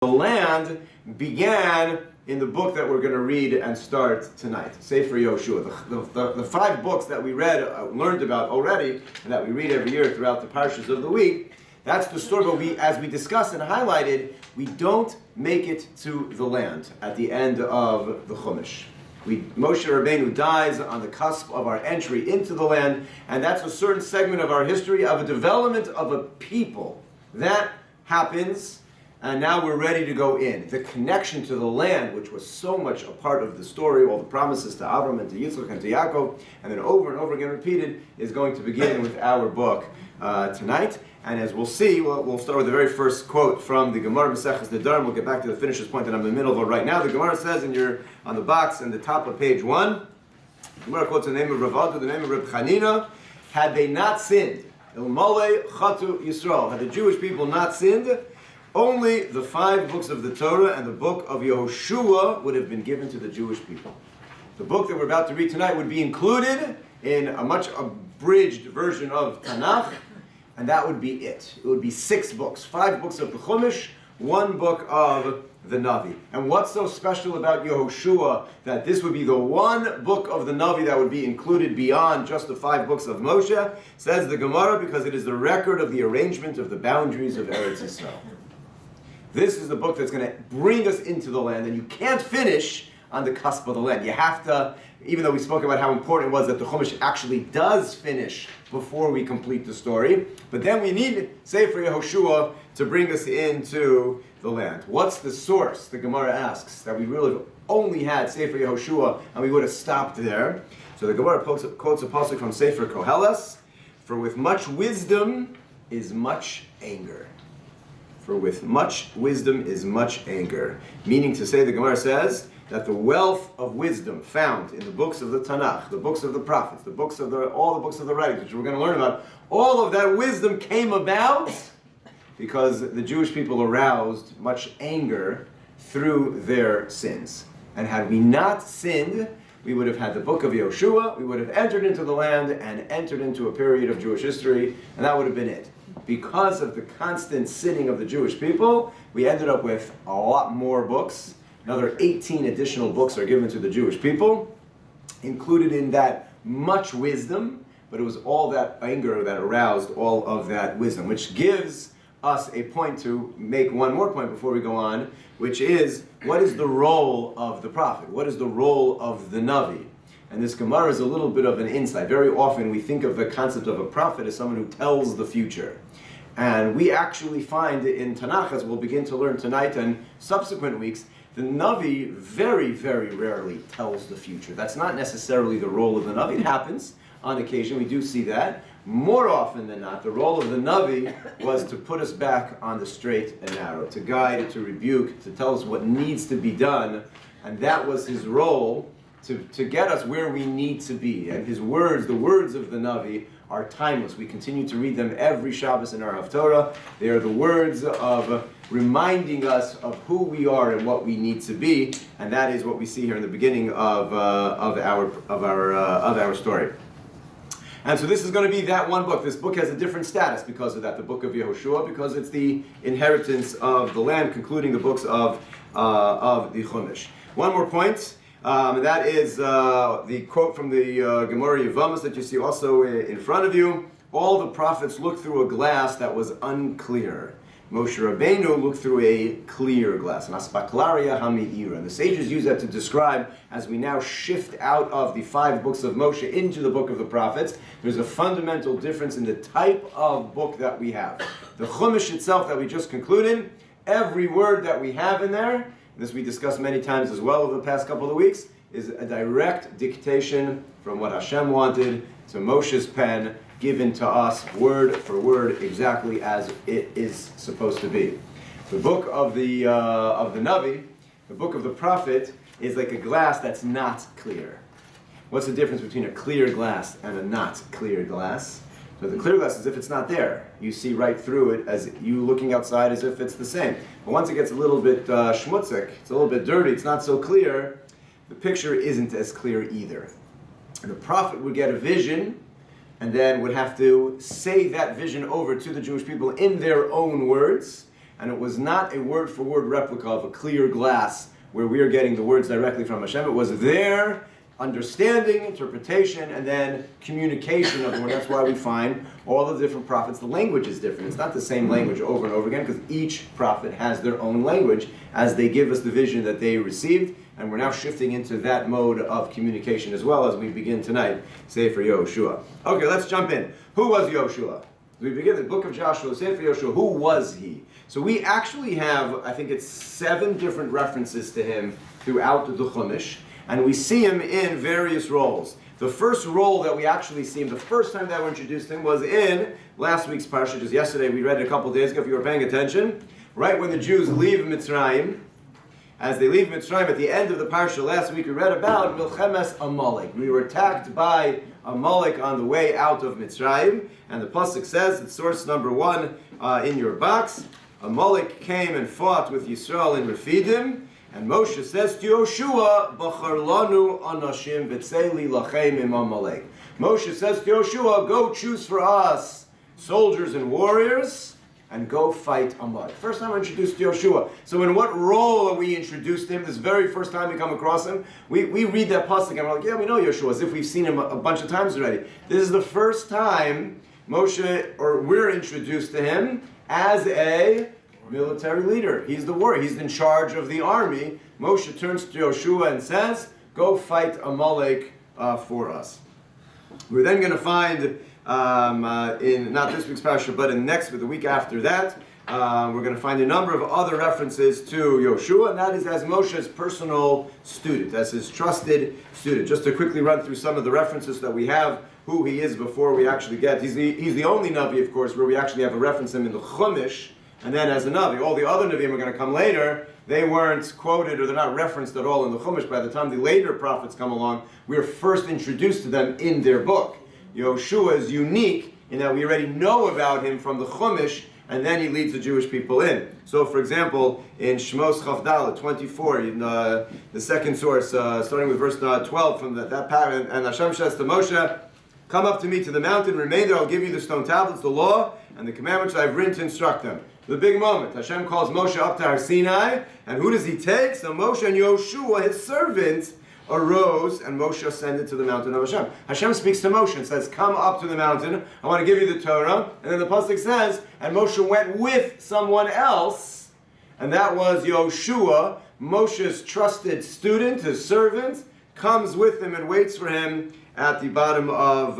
The land began in the book that we're going to read and start tonight, Sefer Yehoshua. The 5 books that we learned about already, and that we read every year throughout the parshas of the week, that's the story. But as we discussed and highlighted, we don't make it to the land at the end of the Chumash. Moshe Rabbeinu dies on the cusp of our entry into the land, and that's a certain segment of our history of a development of a people. That happens, and now we're ready to go in. The connection to the land, which was so much a part of the story, all the promises to Avram and to Yitzchak and to Yaakov, and then over and over again repeated, is going to begin with our book tonight. And as we'll see, we'll start with the very first quote from the Gemara Maseches Nedarim. We'll get back to the finisher's point that I'm in the middle of right now. The Gemara says on the box in the top of page 1, the Gemara quotes the name of Rav, the name of Reb Chanina, had they not sinned, Ilmole Chatu Yisrael, had the Jewish people not sinned, only the 5 books of the Torah and the book of Yehoshua would have been given to the Jewish people. The book that we're about to read tonight would be included in a much abridged version of Tanach, and that would be it. It would be 6 books, 5 books of the Chumash, 1 book of the Navi. And what's so special about Yehoshua that this would be the 1 book of the Navi that would be included beyond just the 5 books of Moshe? Says the Gemara, because it is the record of the arrangement of the boundaries of Eretz Yisrael. This is the book that's going to bring us into the land, and you can't finish on the cusp of the land. You have to, even though we spoke about how important it was that the Chumash actually does finish before we complete the story, but then we need Sefer Yehoshua to bring us into the land. What's the source, the Gemara asks, that we really only had Sefer Yehoshua and we would have stopped there? So the Gemara quotes a pasuk from Sefer Koheles, for with much wisdom is much anger. For with much wisdom is much anger. Meaning to say, the Gemara says, that the wealth of wisdom found in the books of the Tanach, the books of the prophets, all the books of the writings, which we're going to learn about, all of that wisdom came about because the Jewish people aroused much anger through their sins. And had we not sinned, we would have had the book of Yehoshua, we would have entered into the land and entered into a period of Jewish history, and that would have been it. Because of the constant sinning of the Jewish people, we ended up with a lot more books. Another 18 additional books are given to the Jewish people, included in that much wisdom, but it was all that anger that aroused all of that wisdom, which gives us a point to make one more point before we go on, which is, what is the role of the prophet? What is the role of the Navi? And this Gemara is a little bit of an insight. Very often we think of the concept of a prophet as someone who tells the future. And we actually find in Tanach, as we'll begin to learn tonight and subsequent weeks, the Navi very, very rarely tells the future. That's not necessarily the role of the Navi. It happens on occasion, we do see that. More often than not, the role of the Navi was to put us back on the straight and narrow, to guide, to rebuke, to tell us what needs to be done. And that was his role, to get us where we need to be. And his words, the words of the Navi, are timeless. We continue to read them every Shabbos in our Haftorah. They are the words of reminding us of who we are and what we need to be, and that is what we see here in the beginning of our story. And so this is going to be that 1 book. This book has a different status because of that. The book of Yehoshua, because it's the inheritance of the land, concluding the books of the Chumash. One more point. That is the quote from the Gemara Yevamos that you see also in front of you. All the prophets looked through a glass that was unclear. Moshe Rabbeinu looked through a clear glass, an aspaklaria hami'ira. And the sages use that to describe, as we now shift out of the 5 books of Moshe into the book of the prophets, there's a fundamental difference in the type of book that we have. The Chumash itself that we just concluded, every word that we have in there, this we discussed many times as well over the past couple of weeks, is a direct dictation from what Hashem wanted to Moshe's pen, given to us word for word exactly as it is supposed to be. The book of the Navi, the book of the prophet, is like a glass that's not clear. What's the difference between a clear glass and a not clear glass? So the clear glass is if it's not there. You see right through it as you looking outside as if it's the same. But once it gets a little bit schmutzig, it's a little bit dirty, it's not so clear, the picture isn't as clear either. And the prophet would get a vision and then would have to say that vision over to the Jewish people in their own words. and it was not a word-for-word replica of a clear glass where we are getting the words directly from Hashem. It was their understanding, interpretation, and then communication of the word. That's why we find all the different prophets, the language is different. It's not the same language over and over again, because each prophet has their own language as they give us the vision that they received, and we're now shifting into that mode of communication as well as we begin tonight, Sefer Yehoshua. Okay, let's jump in. Who was Yehoshua? We begin the book of Joshua, Sefer Yehoshua. Who was he? So we actually have, I think it's 7 different references to him throughout the Chumash, and we see him in various roles. The first role that we actually see him, the first time that we're introduced to him, was in last week's parsha, just yesterday. We read it a couple days ago, if you were paying attention. Right when the Jews leave Mitzrayim, as they leave Mitzrayim, at the end of the parsha last week, we read about Milchemes Amalek. We were attacked by Amalek on the way out of Mitzrayim, and the pasuk says, it's source number 1 in your box, Amalek came and fought with Yisrael in Refidim, and Moshe says to Yehoshua, Bachar lanu anashim v'tzei lachem im Amalek. Moshe says to Yehoshua, go choose for us soldiers and warriors, and go fight Amalek. First time we're introduced to Yehoshua. So in what role are we introduced to him? This very first time we come across him, we read that pasuk and we're like, yeah, we know Yehoshua, as if we've seen him a bunch of times already. This is the first time Moshe, or we're introduced to him as a military leader. He's the warrior. He's in charge of the army. Moshe turns to Yehoshua and says, go fight Amalek for us. We're then going to find, in not this week's parsha, but in the week after that, we're going to find a number of other references to Yehoshua, and that is as Moshe's personal student, as his trusted student. Just to quickly run through some of the references that we have, who he is before we actually get. He's the only Navi, of course, where we actually have a reference to him in the Chumash, and then as a Navi. All the other Navim are going to come later. They weren't quoted, or they're not referenced at all in the Chumash. By the time the later prophets come along, we're first introduced to them in their book. Yehoshua is unique in that we already know about him from the Chumash, and then he leads the Jewish people in. So, for example, in Shmos Chavdal 24, in the second source, starting with verse 12 from that pattern, and Hashem says to Moshe, come up to me to the mountain, remain there, I'll give you the stone tablets, the law, and the commandments I've written to instruct them. The big moment. Hashem calls Moshe up to Har Sinai, and who does he take? So Moshe and Yehoshua, his servant, arose, and Moshe ascended to the mountain of Hashem. Hashem speaks to Moshe and says, come up to the mountain, I want to give you the Torah. And then the pasuk says, and Moshe went with someone else, and that was Yehoshua, Moshe's trusted student, his servant, comes with him and waits for him at the bottom of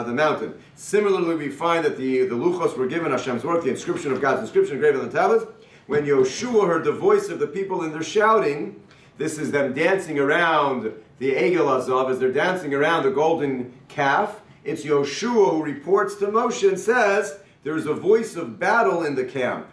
the mountain. Similarly, we find that the luchos were given Hashem's work, the inscription of God's inscription engraved on the tablets. When Yehoshua heard the voice of the people in their shouting, this is them dancing around the Egel Azav, as they're dancing around the golden calf. It's Yehoshua who reports to Moshe and says, there's a voice of battle in the camp.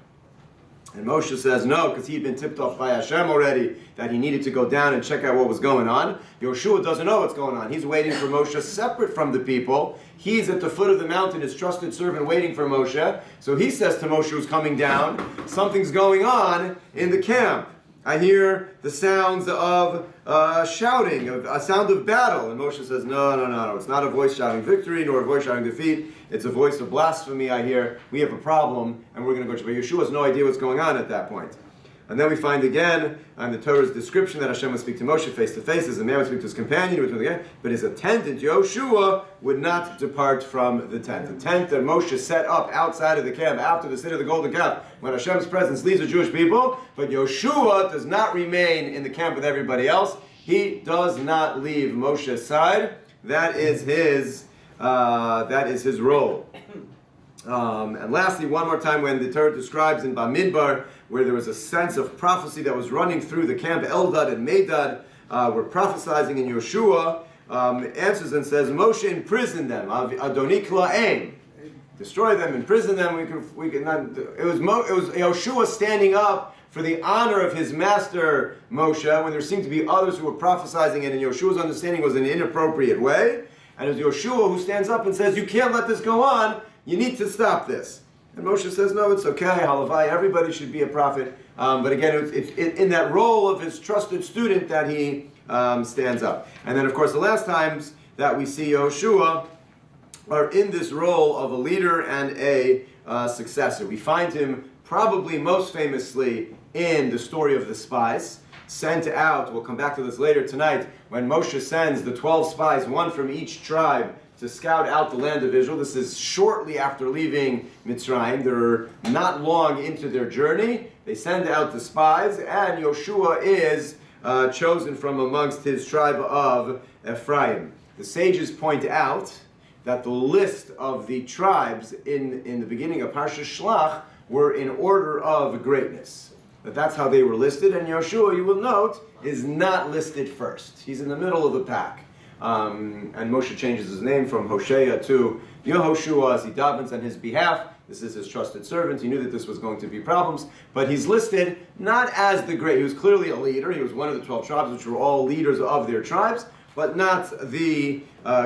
And Moshe says no, because he had been tipped off by Hashem already that he needed to go down and check out what was going on. Yehoshua doesn't know what's going on. He's waiting for Moshe separate from the people. He's at the foot of the mountain, his trusted servant, waiting for Moshe. So he says to Moshe, who's coming down, something's going on in the camp. I hear the sounds of shouting, a sound of battle. And Moshe says, no. It's not a voice shouting victory, nor a voice shouting defeat. It's a voice of blasphemy I hear. We have a problem, and we're going to go to. But Yeshua has no idea what's going on at that point. And then we find again, in the Torah's description, that Hashem would speak to Moshe face to face, as a man would speak to his companion, but his attendant, Yehoshua, would not depart from the tent. The tent that Moshe set up outside of the camp, after the city of the golden calf, when Hashem's presence leaves the Jewish people, but Yehoshua does not remain in the camp with everybody else. He does not leave Moshe's side. That is his role. And lastly, one more time, when the Torah describes in Bamidbar, where there was a sense of prophecy that was running through the camp, Eldad and Medad were prophesying in Yehoshua, answers and says, Moshe imprisoned them, Adoni Kla'em, destroy them, imprison them. We can not. It was Yehoshua standing up for the honor of his master Moshe, when there seemed to be others who were prophesying it, and Yehoshua's understanding was in an inappropriate way. And it was Yehoshua who stands up and says, you can't let this go on, you need to stop this. And Moshe says, no, it's okay, halavai, everybody should be a prophet. But again, it's in that role of his trusted student that he stands up. And then, of course, the last times that we see Yehoshua are in this role of a leader and a successor. We find him probably most famously in the story of the spies, sent out, we'll come back to this later tonight, when Moshe sends the 12 spies, one from each tribe, to scout out the land of Israel. This is shortly after leaving Mitzrayim. They're not long into their journey. They send out the spies, and Yehoshua is chosen from amongst his tribe of Ephraim. The sages point out that the list of the tribes in the beginning of Parsha Shlach were in order of greatness. That's how they were listed, and Yehoshua, you will note, is not listed first. He's in the middle of the pack. And Moshe changes his name from Hosea to Yehoshua as he davens on his behalf. This is his trusted servant. He knew that this was going to be problems, but he's listed not as the great. He was clearly a leader. He was one of the 12 tribes, which were all leaders of their tribes, but not the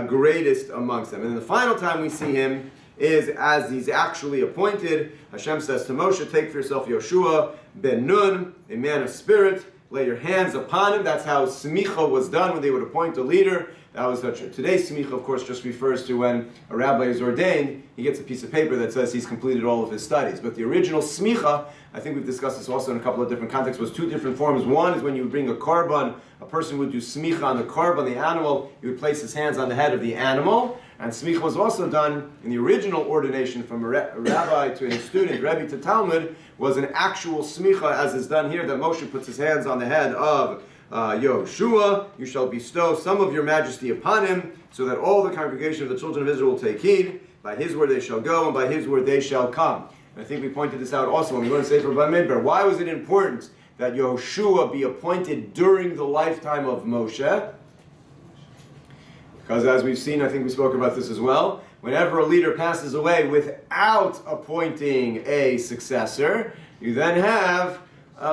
greatest amongst them. And then the final time we see him is as he's actually appointed. Hashem says to Moshe, take for yourself Yehoshua ben Nun, a man of spirit, lay your hands upon him. That's how smicha was done when they would appoint a leader. That was today's smicha, of course, just refers to when a rabbi is ordained, he gets a piece of paper that says he's completed all of his studies. But the original smicha, I think we've discussed this also in a couple of different contexts, was two different forms. One is when you would bring a korban, a person would do smicha on the korban, the animal, he would place his hands on the head of the animal. And smicha was also done in the original ordination from a rabbi to his student, Rabbi to Talmud, was an actual smicha, as is done here, that Moshe puts his hands on the head of Yehoshua. You shall bestow some of your majesty upon him, so that all the congregation of the children of Israel will take heed. By his word they shall go, and by his word they shall come. And I think we pointed this out also when we went to Sefer Bamidbar. Why was it important that Yehoshua be appointed during the lifetime of Moshe? Because as we've seen, I think we spoke about this as well, whenever a leader passes away without appointing a successor, you then have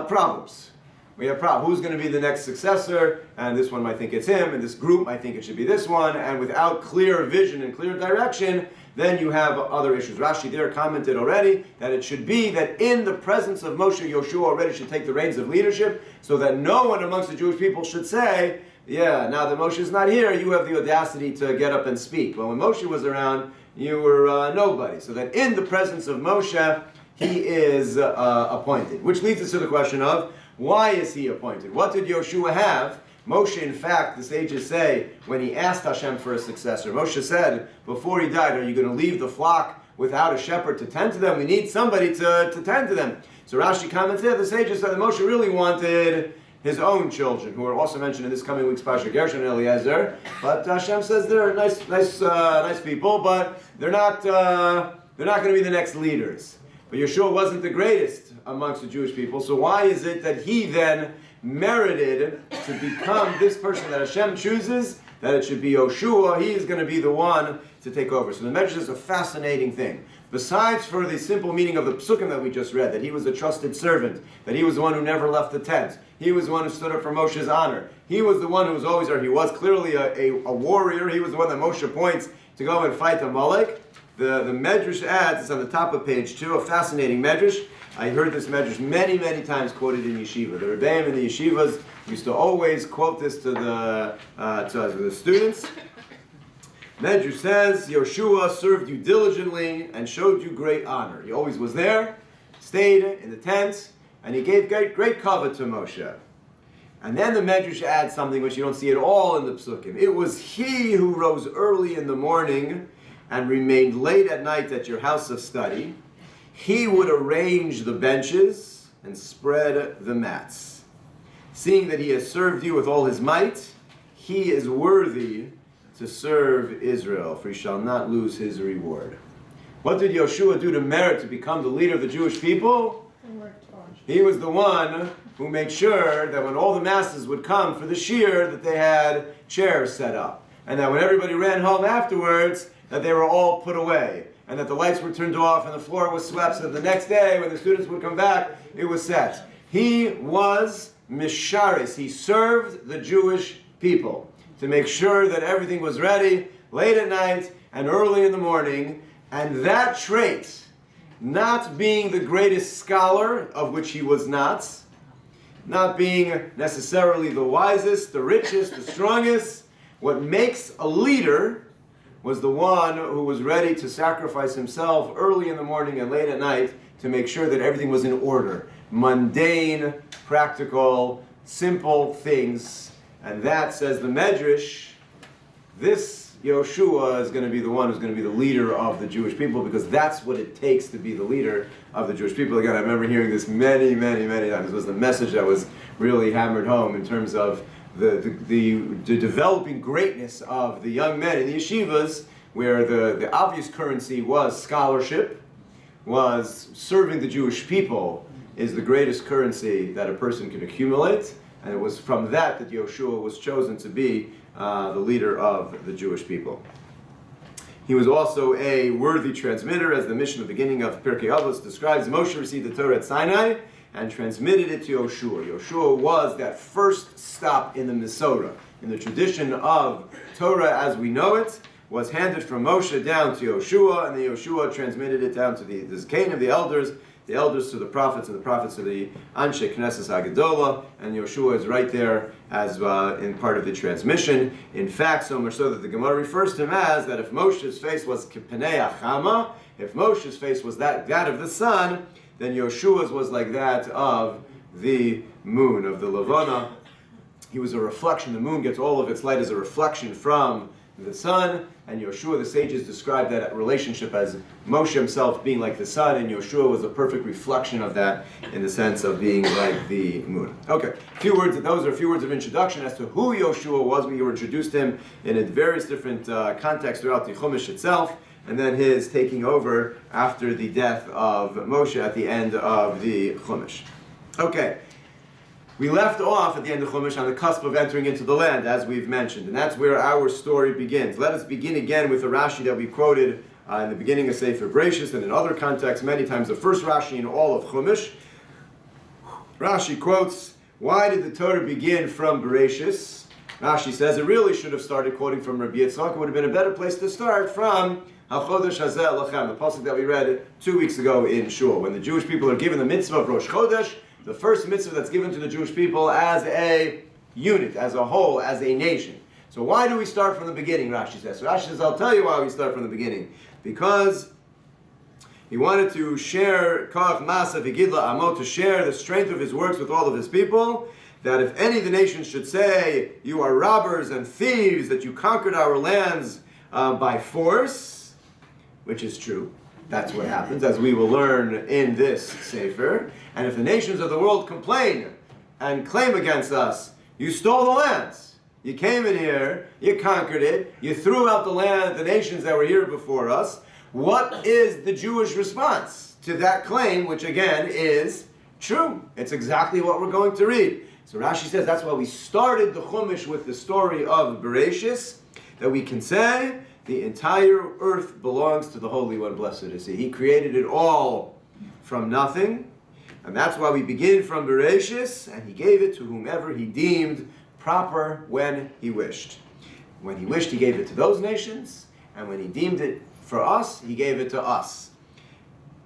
problems. We have problems. Who's going to be the next successor? And this one might think it's him, and this group might think it should be this one, and without clear vision and clear direction, then you have other issues. Rashi there commented already that it should be that in the presence of Moshe, Yehoshua already should take the reins of leadership, so that no one amongst the Jewish people should say, yeah, now that Moshe is not here, you have the audacity to get up and speak. But when Moshe was around, you were nobody. So that in the presence of Moshe, he is appointed. Which leads us to the question of, why is he appointed? What did Yehoshua have? Moshe, in fact, the sages say, when he asked Hashem for a successor, Moshe said, before he died, are you going to leave the flock without a shepherd to tend to them? We need somebody to tend to them. So Rashi comments here, the sages said that Moshe really wanted his own children, who are also mentioned in this coming week's Parsha, Gershon and Eliezer. But Hashem says they're nice people, but they're not going to be the next leaders. But Yehoshua wasn't the greatest amongst the Jewish people, so why is it that he then merited to become this person that Hashem chooses, that it should be Yehoshua? He is going to be the one to take over. So the Medrash is a fascinating thing. Besides for the simple meaning of the psukim that we just read, that he was a trusted servant, that he was the one who never left the tent, he was the one who stood up for Moshe's honor, he was the one who was always there, he was clearly a warrior, he was the one that Moshe points to go and fight Amalek. The Medrash adds, it's on the top of page 2, a fascinating Medrash. I heard this Medrash many, many times quoted in yeshiva. The Rabbeim in the yeshivas used to always quote this to the students. Medrash says, Yehoshua served you diligently and showed you great honor. He always was there, stayed in the tent, and he gave great cover to Moshe. And then the Medrash adds something which you don't see at all in the psukim. It was he who rose early in the morning and remained late at night at your house of study. He would arrange the benches and spread the mats. Seeing that he has served you with all his might, he is worthy to serve Israel, for he shall not lose his reward. What did Yehoshua do to merit to become the leader of the Jewish people? He was the one who made sure that when all the masses would come for the shiur, that they had chairs set up. And that when everybody ran home afterwards, that they were all put away. And that the lights were turned off and the floor was swept, so that the next day when the students would come back, it was set. He was misharis. He served the Jewish people to make sure that everything was ready late at night and early in the morning. And that trait, not being the greatest scholar, of which he was not being necessarily the wisest, the richest, the strongest, what makes a leader was the one who was ready to sacrifice himself early in the morning and late at night to make sure that everything was in order. Mundane, practical, simple things. And that, says the Medrash, this Yehoshua is going to be the one who's going to be the leader of the Jewish people, because that's what it takes to be the leader of the Jewish people. Again, I remember hearing this many, many, many times. This was the message that was really hammered home in terms of the developing greatness of the young men in the yeshivas, where the obvious currency was scholarship, was serving the Jewish people is the greatest currency that a person can accumulate. And it was from that Yehoshua was chosen to be the leader of the Jewish people. He was also a worthy transmitter, as the mission of the beginning of Pirkei Avos describes. Moshe received the Torah at Sinai and transmitted it to Yehoshua. Yehoshua was that first stop in the Mesorah. In the tradition of Torah as we know it, was handed from Moshe down to Yehoshua, and the Yehoshua transmitted it down to the Zkanim, the elders to the prophets, and the prophets to the Anshe Knesses HaGedolah, and Yehoshua is right there as in part of the transmission. In fact, so much so that the Gemara refers to him as that if Moshe's face was Kipenei Achama, if Moshe's face was that of the sun, then Yehoshua's was like that of the moon, of the Levana. He was a reflection. The moon gets all of its light as a reflection from the sun, and Yehoshua, the sages described that relationship as Moshe himself being like the sun, and Yehoshua was a perfect reflection of that in the sense of being like the moon. Okay, those are a few words of introduction as to who Yehoshua was. We introduced him in various different contexts throughout the Chumash itself, and then his taking over after the death of Moshe at the end of the Chumash. Okay. We left off at the end of Chumash on the cusp of entering into the land, as we've mentioned, and that's where our story begins. Let us begin again with the Rashi that we quoted in the beginning of Sefer Bereshis, and in other contexts many times, the first Rashi in all of Chumash. Rashi quotes, why did the Torah begin from Bereshis? Rashi says it really should have started quoting from Rabbi Yitzchak. It would have been a better place to start from HaChodesh Hazeh Lachem, the pasuk that we read 2 weeks ago in Shul, when the Jewish people are given the mitzvah of Rosh Chodesh, the first mitzvah that's given to the Jewish people as a unit, as a whole, as a nation. So why do we start from the beginning, Rashi says? So Rashi says, I'll tell you why we start from the beginning. Because he wanted to share Kach Masa V'Gidla Amo, to share the strength of his works with all of his people, that if any of the nations should say, you are robbers and thieves, that you conquered our lands by force, which is true. That's what happens, as we will learn in this Sefer. And if the nations of the world complain and claim against us, you stole the lands. You came in here, you conquered it, you threw out the land, the nations that were here before us. What is the Jewish response to that claim, which again is true? It's exactly what we're going to read. So Rashi says that's why we started the Chumash with the story of Bereshis, that we can say the entire earth belongs to the Holy One, blessed is He. He created it all from nothing, and that's why we begin from Bereshis, and He gave it to whomever He deemed proper when He wished. When He wished, He gave it to those nations, and when He deemed it for us, He gave it to us.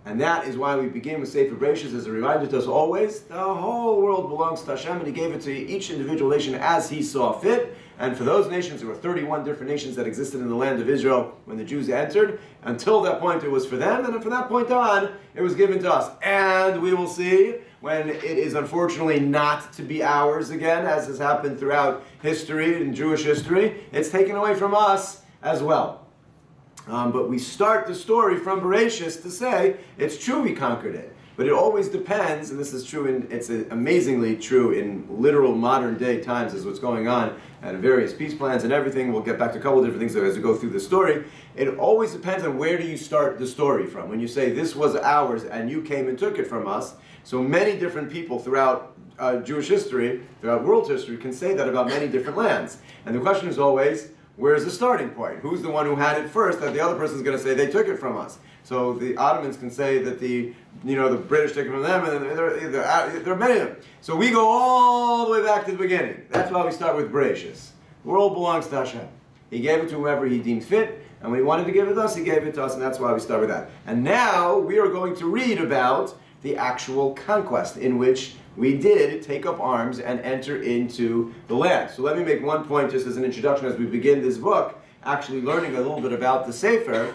And that is why we begin with Sefer Bereshis as a reminder to us always, the whole world belongs to Hashem, and He gave it to each individual nation as He saw fit. And for those nations, there were 31 different nations that existed in the land of Israel when the Jews entered. Until that point, it was for them, and from that point on, it was given to us. And we will see when it is unfortunately not to be ours again, as has happened throughout history, in Jewish history, it's taken away from us as well. But we start the story from Bereshis to say, it's true we conquered it. But it always depends, and this is true, it's amazingly true in literal modern day times as what's going on and various peace plans and everything. We'll get back to a couple of different things as we go through the story. It always depends on where do you start the story from. When you say this was ours and you came and took it from us, so many different people throughout Jewish history, throughout world history, can say that about many different lands. And the question is always, where's the starting point? Who's the one who had it first that the other person's going to say they took it from us? So the Ottomans can say that the British took it from them, and there are many of them. So we go all the way back to the beginning. That's why we start with Bereshis. The world belongs to Hashem. He gave it to whoever He deemed fit, and when He wanted to give it to us, He gave it to us, and that's why we start with that. And now we are going to read about the actual conquest in which we did take up arms and enter into the land. So let me make one point just as an introduction as we begin this book, actually learning a little bit about the Sefer.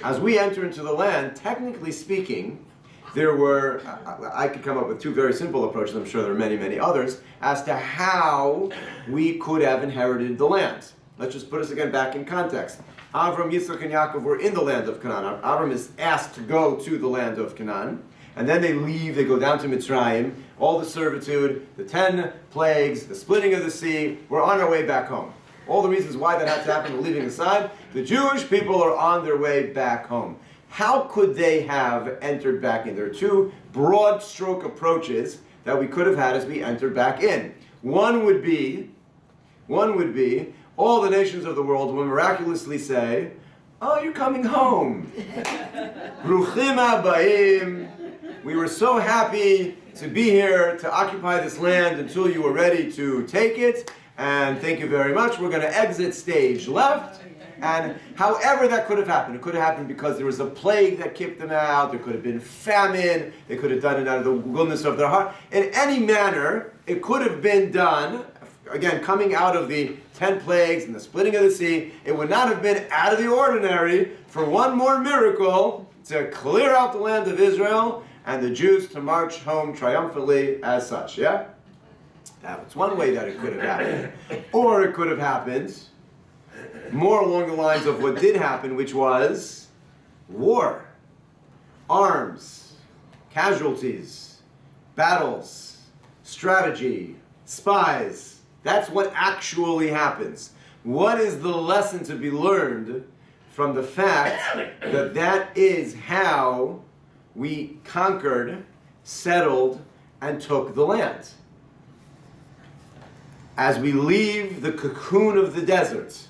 As we enter into the land, technically speaking, there were, I could come up with two very simple approaches, I'm sure there are many, many others, as to how we could have inherited the land. Let's just put us again back in context. Avram, Yitzchak, and Yaakov were in the land of Canaan. Avram is asked to go to the land of Canaan, and then they leave, they go down to Mitzrayim, all the servitude, the 10 plagues, the splitting of the sea, we're on our way back home. All the reasons why that had to happen we're leaving aside, the Jewish people are on their way back home. How could they have entered back in? There are two broad stroke approaches that we could have had as we entered back in. One would be, all the nations of the world will miraculously say, oh, you're coming home. Bruchim habayim. We were so happy to be here to occupy this land until you were ready to take it. And thank you very much. We're going to exit stage left. And however that could have happened, it could have happened because there was a plague that kicked them out, there could have been famine, they could have done it out of the goodness of their heart. In any manner, it could have been done, again, coming out of the 10 plagues and the splitting of the sea, it would not have been out of the ordinary for one more miracle to clear out the land of Israel and the Jews to march home triumphantly as such, yeah? That's one way that it could have happened. Or it could have happened more along the lines of what did happen, which was war, arms, casualties, battles, strategy, spies. That's what actually happens. What is the lesson to be learned from the fact that that is how we conquered, settled, and took the land? As we leave the cocoon of the desert,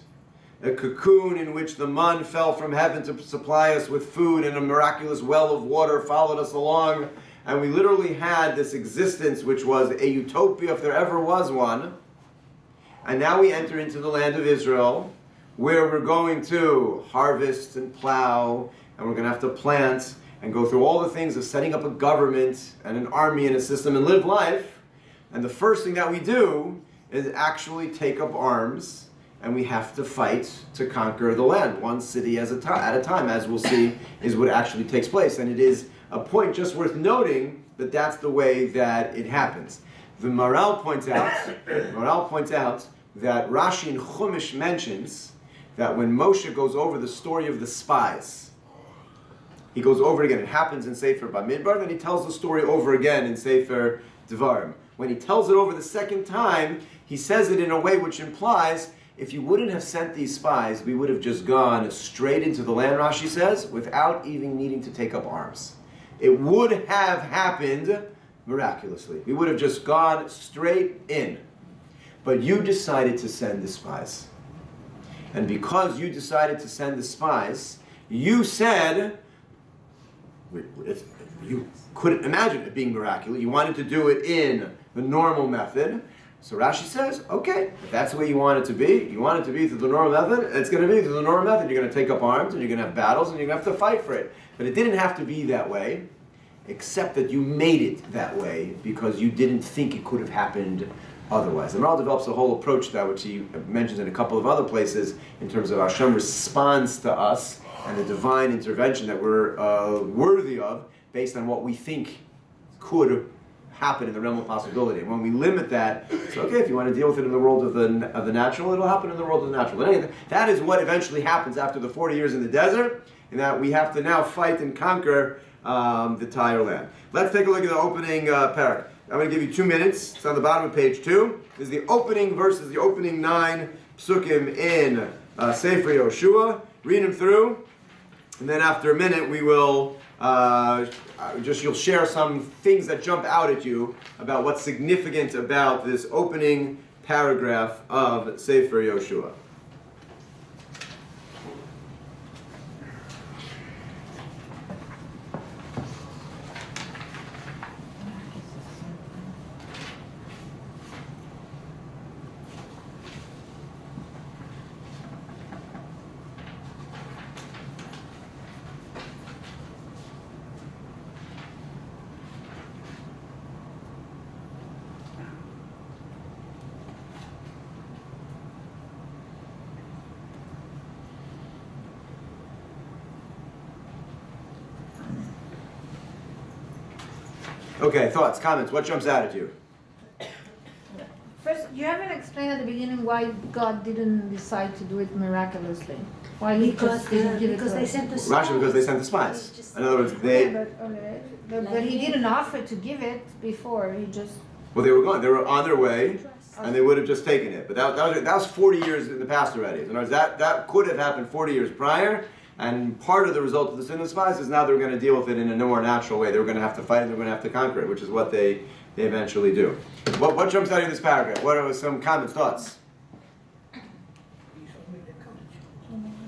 a cocoon in which the man fell from heaven to supply us with food and a miraculous well of water followed us along, and we literally had this existence which was a utopia if there ever was one, and now we enter into the land of Israel where we're going to harvest and plow, and we're going to have to plant and go through all the things of setting up a government and an army and a system and live life, and the first thing that we do is actually take up arms, and we have to fight to conquer the land, one city at a time, as we'll see, is what actually takes place. And it is a point just worth noting that that's the way that it happens. The Maral points out that Rashi in Chumash mentions that when Moshe goes over the story of the spies, he goes over it again. It happens in Sefer Bamidbar, then he tells the story over again in Sefer Devarim. When he tells it over the second time, he says it in a way which implies, if you wouldn't have sent these spies, we would have just gone straight into the land, Rashi says, without even needing to take up arms. It would have happened miraculously. We would have just gone straight in. But you decided to send the spies. And because you decided to send the spies, you said, if you couldn't imagine it being miraculous, you wanted to do it in the normal method. So Rashi says, okay, if that's the way you want it to be, you want it to be through the normal method, it's going to be through the normal method. You're going to take up arms, and you're going to have battles, and you're going to have to fight for it. But it didn't have to be that way, except that you made it that way because you didn't think it could have happened otherwise. And Maral develops a whole approach to that, which he mentions in a couple of other places, in terms of Hashem responds to us and the divine intervention that we're worthy of based on what we think could happen in the realm of possibility. And when we limit that, it's okay, if you want to deal with it in the world of the natural, it'll happen in the world of the natural. But anyway, that is what eventually happens after the 40 years in the desert, in that we have to now fight and conquer the entire land. Let's take a look at the opening parak. I'm going to give you 2 minutes. It's on the bottom of page 2. This is the opening verses, the opening 9 psukim in Sefer Yehoshua. Read them through, and then after a minute we will you'll share some things that jump out at you about what's significant about this opening paragraph of Sefer Yehoshua. Okay, thoughts, comments, what jumps out at you? First, you haven't explained at the beginning why God didn't decide to do it miraculously. Why he just didn't give it to because they us. sent the spies. Rashi, because they sent the spies. In other words, Yeah, but he didn't offer to give it before. He just. well, they were going. They were on their way, and they would have just taken it. But that was 40 years in the past already. In other words, that could have happened 40 years prior. And part of the result of the sin of the spies is now they're going to deal with it in a more natural way. They're going to have to fight and they're going to have to conquer it, which is what they eventually do. What jumps out in this paragraph? What are some comments, thoughts?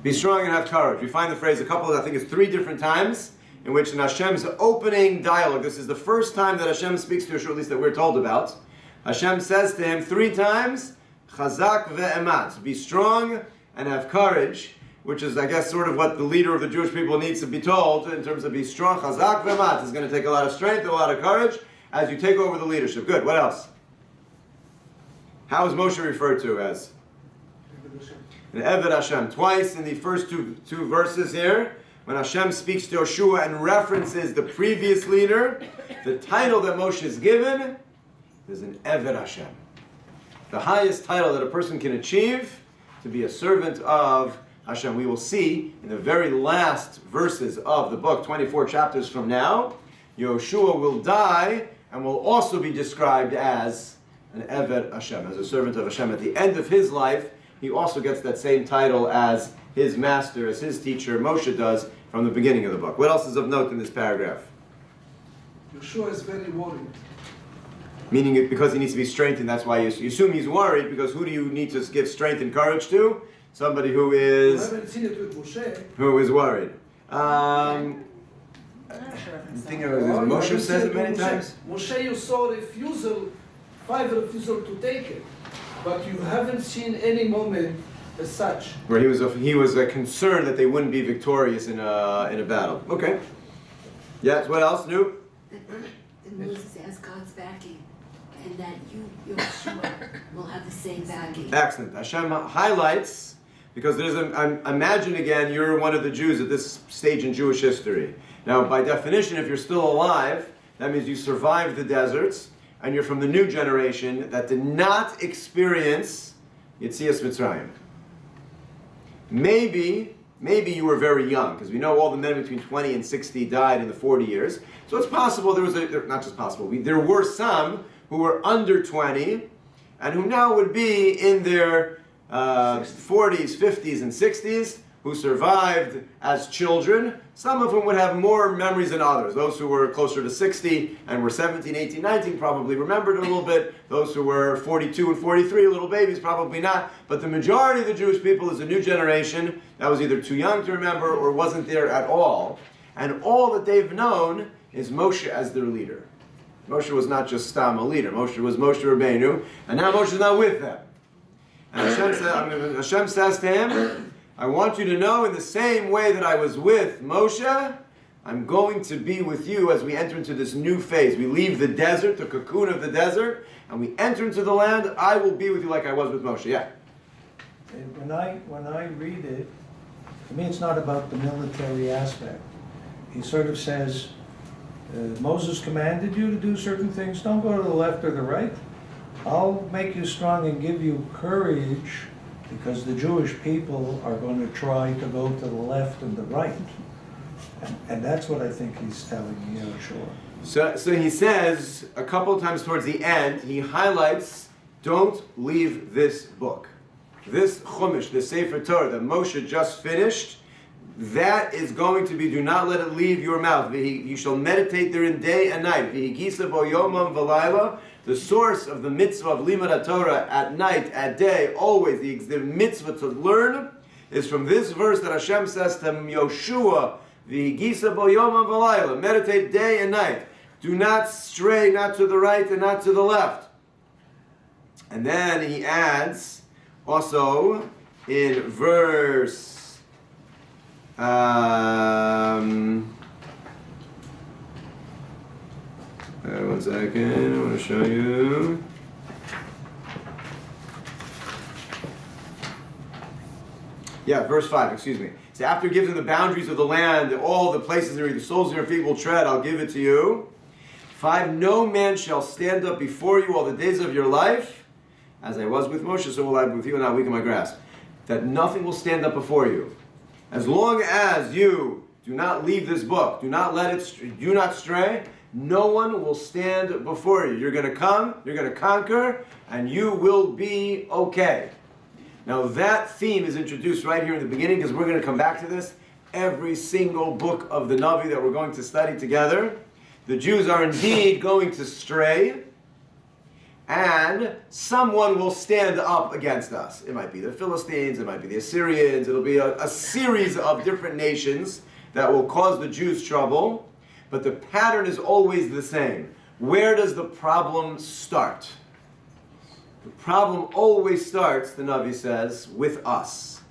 Be strong and have courage. We find the phrase I think it's 3 different times, in which in Hashem's opening dialogue, this is the first time that Hashem speaks to Yehoshua, at least that we're told about. Hashem says to him 3 times, Chazak ve'emat, be strong and have courage, which is, I guess, sort of what the leader of the Jewish people needs to be told in terms of be strong. Chazak ve'emat is going to take a lot of strength and a lot of courage as you take over the leadership. Good, what else? How is Moshe referred to as? An Eved Hashem. Twice in the first two verses here, when Hashem speaks to Yehoshua and references the previous leader, the title that Moshe is given is an Eved Hashem. The highest title that a person can achieve, to be a servant of Hashem. We will see in the very last verses of the book, 24 chapters from now, Yehoshua will die and will also be described as an Eved Hashem, as a servant of Hashem. At the end of his life, he also gets that same title as his master, as his teacher, Moshe does from the beginning of the book. What else is of note in this paragraph? Yehoshua is very worried. Meaning it because he needs to be strengthened, that's why you assume he's worried, because who do you need to give strength and courage to? Somebody who is... You haven't seen it with Moshe. Who is worried. I think Moshe says it many times. Moshe, you saw refusal, 5 refusal to take it, but you haven't seen any moment as such. Where he was concerned that they wouldn't be victorious in a battle. Okay. Yes. What else? New. That Moses has God's backing, and that you, Yehoshua, will have the same backing. Excellent. Hashem highlights, because imagine again, you're one of the Jews at this stage in Jewish history. Now, by definition, if you're still alive, that means you survived the deserts, and you're from the new generation that did not experience Yetzias Mitzrayim. Maybe you were very young, because we know all the men between 20 and 60 died in the 40 years. So it's possible not just possible, there were some who were under 20, and who now would be in their 40s, 50s, and 60s, who survived as children. Some of whom would have more memories than others. Those who were closer to 60 and were 17, 18, 19 probably remembered it a little bit. Those who were 42 and 43, little babies, probably not. But the majority of the Jewish people is a new generation that was either too young to remember or wasn't there at all. And all that they've known is Moshe as their leader. Moshe was not just Stam, a leader. Moshe was Moshe Rabbeinu, and now Moshe is not with them. And Hashem says to him, I want you to know, in the same way that I was with Moshe, I'm going to be with you as we enter into this new phase. We leave the desert, the cocoon of the desert, and we enter into the land. I will be with you like I was with Moshe. Yeah. And when I read it, to me it's not about the military aspect. He sort of says, Moses commanded you to do certain things. Don't go to the left or the right. I'll make you strong and give you courage, because the Jewish people are going to try to go to the left and the right. And that's what I think he's telling Yehoshua. So he says, a couple of times towards the end, he highlights, don't leave this book. This Chumash, the Sefer Torah that Moshe just finished, that is going to be, do not let it leave your mouth. You shall meditate therein day and night. V'higisa bo yomam v'layla. The source of the mitzvah of Limud Torah at night, at day, always, the mitzvah to learn is from this verse that Hashem says to Yehoshua, V'higisa bo yomam v'layla. Meditate day and night. Do not stray, not to the right and not to the left. And then he adds, also, in verse... 1 second, I want to show you. Yeah, verse 5, excuse me. So after giving the boundaries of the land, all the places where the soles of your feet will tread, I'll give it to you. 5, no man shall stand up before you all the days of your life. As I was with Moshe, so will I be with you, and not weaken my grasp. That nothing will stand up before you. As long as you do not leave this book, do not stray, no one will stand before you. You're going to come, you're going to conquer, and you will be okay. Now that theme is introduced right here in the beginning, because we're going to come back to this. Every single book of the Navi that we're going to study together, the Jews are indeed going to stray, and someone will stand up against us. It might be the Philistines, it might be the Assyrians, it'll be a series of different nations that will cause the Jews trouble, but the pattern is always the same. Where does the problem start? The problem always starts, the Navi says, with us.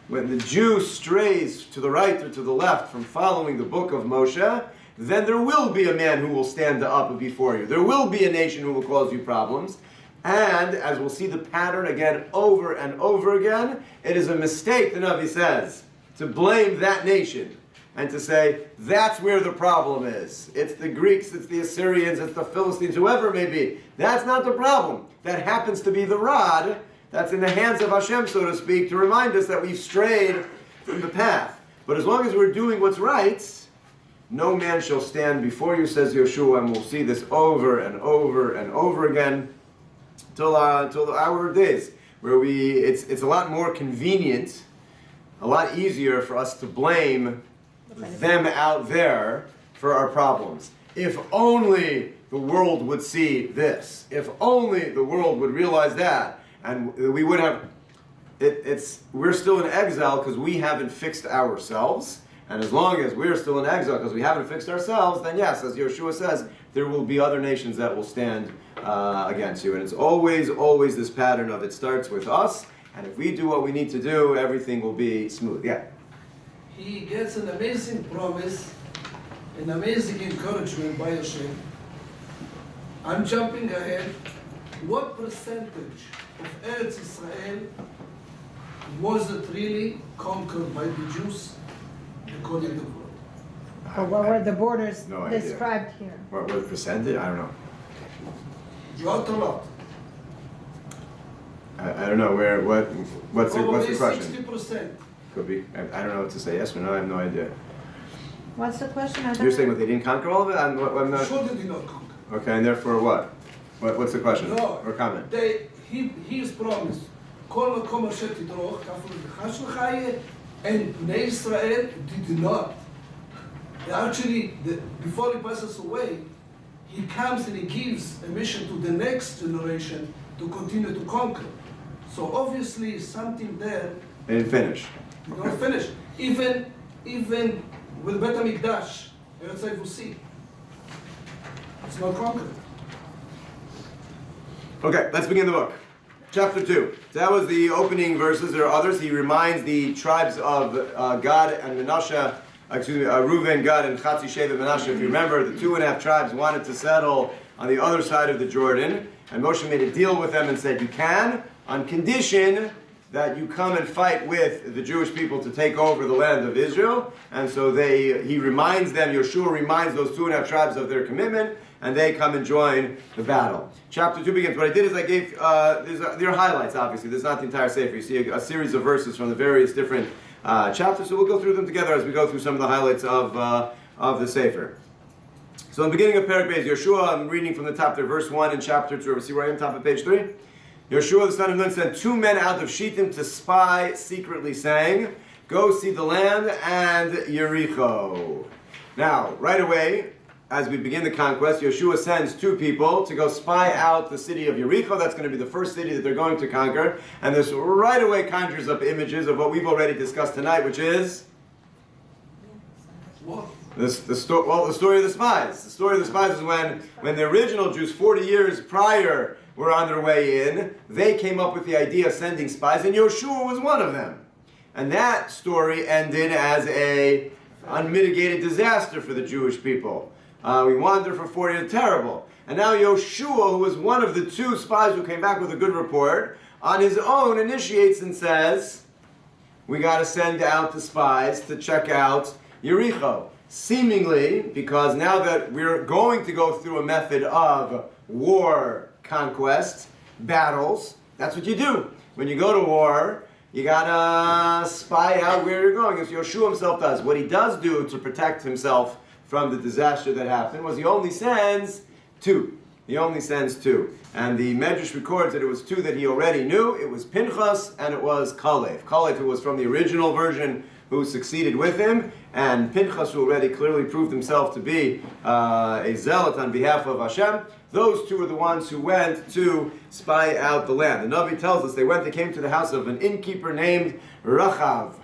When the Jew strays to the right or to the left from following the book of Moshe, then there will be a man who will stand up before you. There will be a nation who will cause you problems. And, as we'll see the pattern again over and over again, it is a mistake, the Navi says, to blame that nation and to say, that's where the problem is. It's the Greeks, it's the Assyrians, it's the Philistines, whoever it may be. That's not the problem. That happens to be the rod that's in the hands of Hashem, so to speak, to remind us that we've strayed from the path. But as long as we're doing what's right, no man shall stand before you, says Yehoshua, and we'll see this over and over and over again till our days, where it's a lot more convenient, a lot easier for us to blame them out there for our problems. If only the world would see this. If only the world would realize that, and we would have. We're still in exile because we haven't fixed ourselves. And as long as we're still in exile because we haven't fixed ourselves, then yes, as Yehoshua says, there will be other nations that will stand against you. And it's always, always this pattern of it starts with us, and if we do what we need to do, everything will be smooth. Yeah? He gets an amazing promise, an amazing encouragement by Hashem. I'm jumping ahead. What percentage of Eretz Israel was it really conquered by the Jews? According to the word. Or what were the borders No idea. described here? What was percentage? I don't know. Not a lot. I don't know what's the question? 60%. Could be. I don't know what to say. Yes or no? I have no idea. What's the question? I don't You're know. saying what, they didn't conquer all of it? I'm not. Sure they did not conquer. Okay, and therefore what? What's the question No. or comment? He is promised. כל מקום אשר תדרוך, כף רגלך שלך יהיה, and Bnei Israel did not. Actually, before he passes away, he comes and he gives a mission to the next generation to continue to conquer. So obviously something there They didn't finish. did not finish. Even with Bet HaMikdash, Eretz Yevusi, it's not conquered. Okay, let's begin the book. Chapter 2. So that was the opening verses. There are others. He reminds the tribes of Gad and Menashe, Reuven, Gad, and Chatzi Shevet Menashe. If you remember, the 2.5 tribes wanted to settle on the other side of the Jordan, and Moshe made a deal with them and said, you can, on condition that you come and fight with the Jewish people to take over the land of Israel. And so he reminds them, Yehoshua reminds those 2.5 tribes of their commitment, and they come and join the battle. Chapter 2 begins. What I did is I gave, there are highlights, obviously. This is not the entire Sefer. You see a series of verses from the various different chapters, so we'll go through them together as we go through some of the highlights of the Sefer. So in the beginning of Perek Beis, Yehoshua, I'm reading from the top there, verse 1 in chapter 2. See where I am, top of page 3? Yehoshua the son of Nun sent 2 men out of Shittim to spy secretly, saying, go see the land and Yericho. Now, right away, as we begin the conquest, Yehoshua sends 2 people to go spy out the city of Yericho. That's going to be the first city that they're going to conquer. And this right away conjures up images of what we've already discussed tonight, which is What? the story of the spies. The story of the spies is when the original Jews, 40 years prior, were on their way in. They came up with the idea of sending spies, and Yehoshua was one of them. And that story ended as a unmitigated disaster for the Jewish people. We wandered for 40 years, terrible. And now Yehoshua, who was one of the 2 spies who came back with a good report, on his own initiates and says, we got to send out the spies to check out Yericho. seemingly, because now that we're going to go through a method of war, conquest, battles, that's what you do. When you go to war, you gotta spy out where you're going, as Yehoshua himself does. What he does do to protect himself from the disaster that happened was he only sends two. He only sends two. And the Medrash records that it was two that he already knew. It was Pinchas and it was Kalev. Kalev, who was from the original version, who succeeded with him, and Pinchas, who already clearly proved himself to be a zealot on behalf of Hashem. Those two are the ones who went to spy out the land. The Navi tells us they came to the house of an innkeeper named Rachav,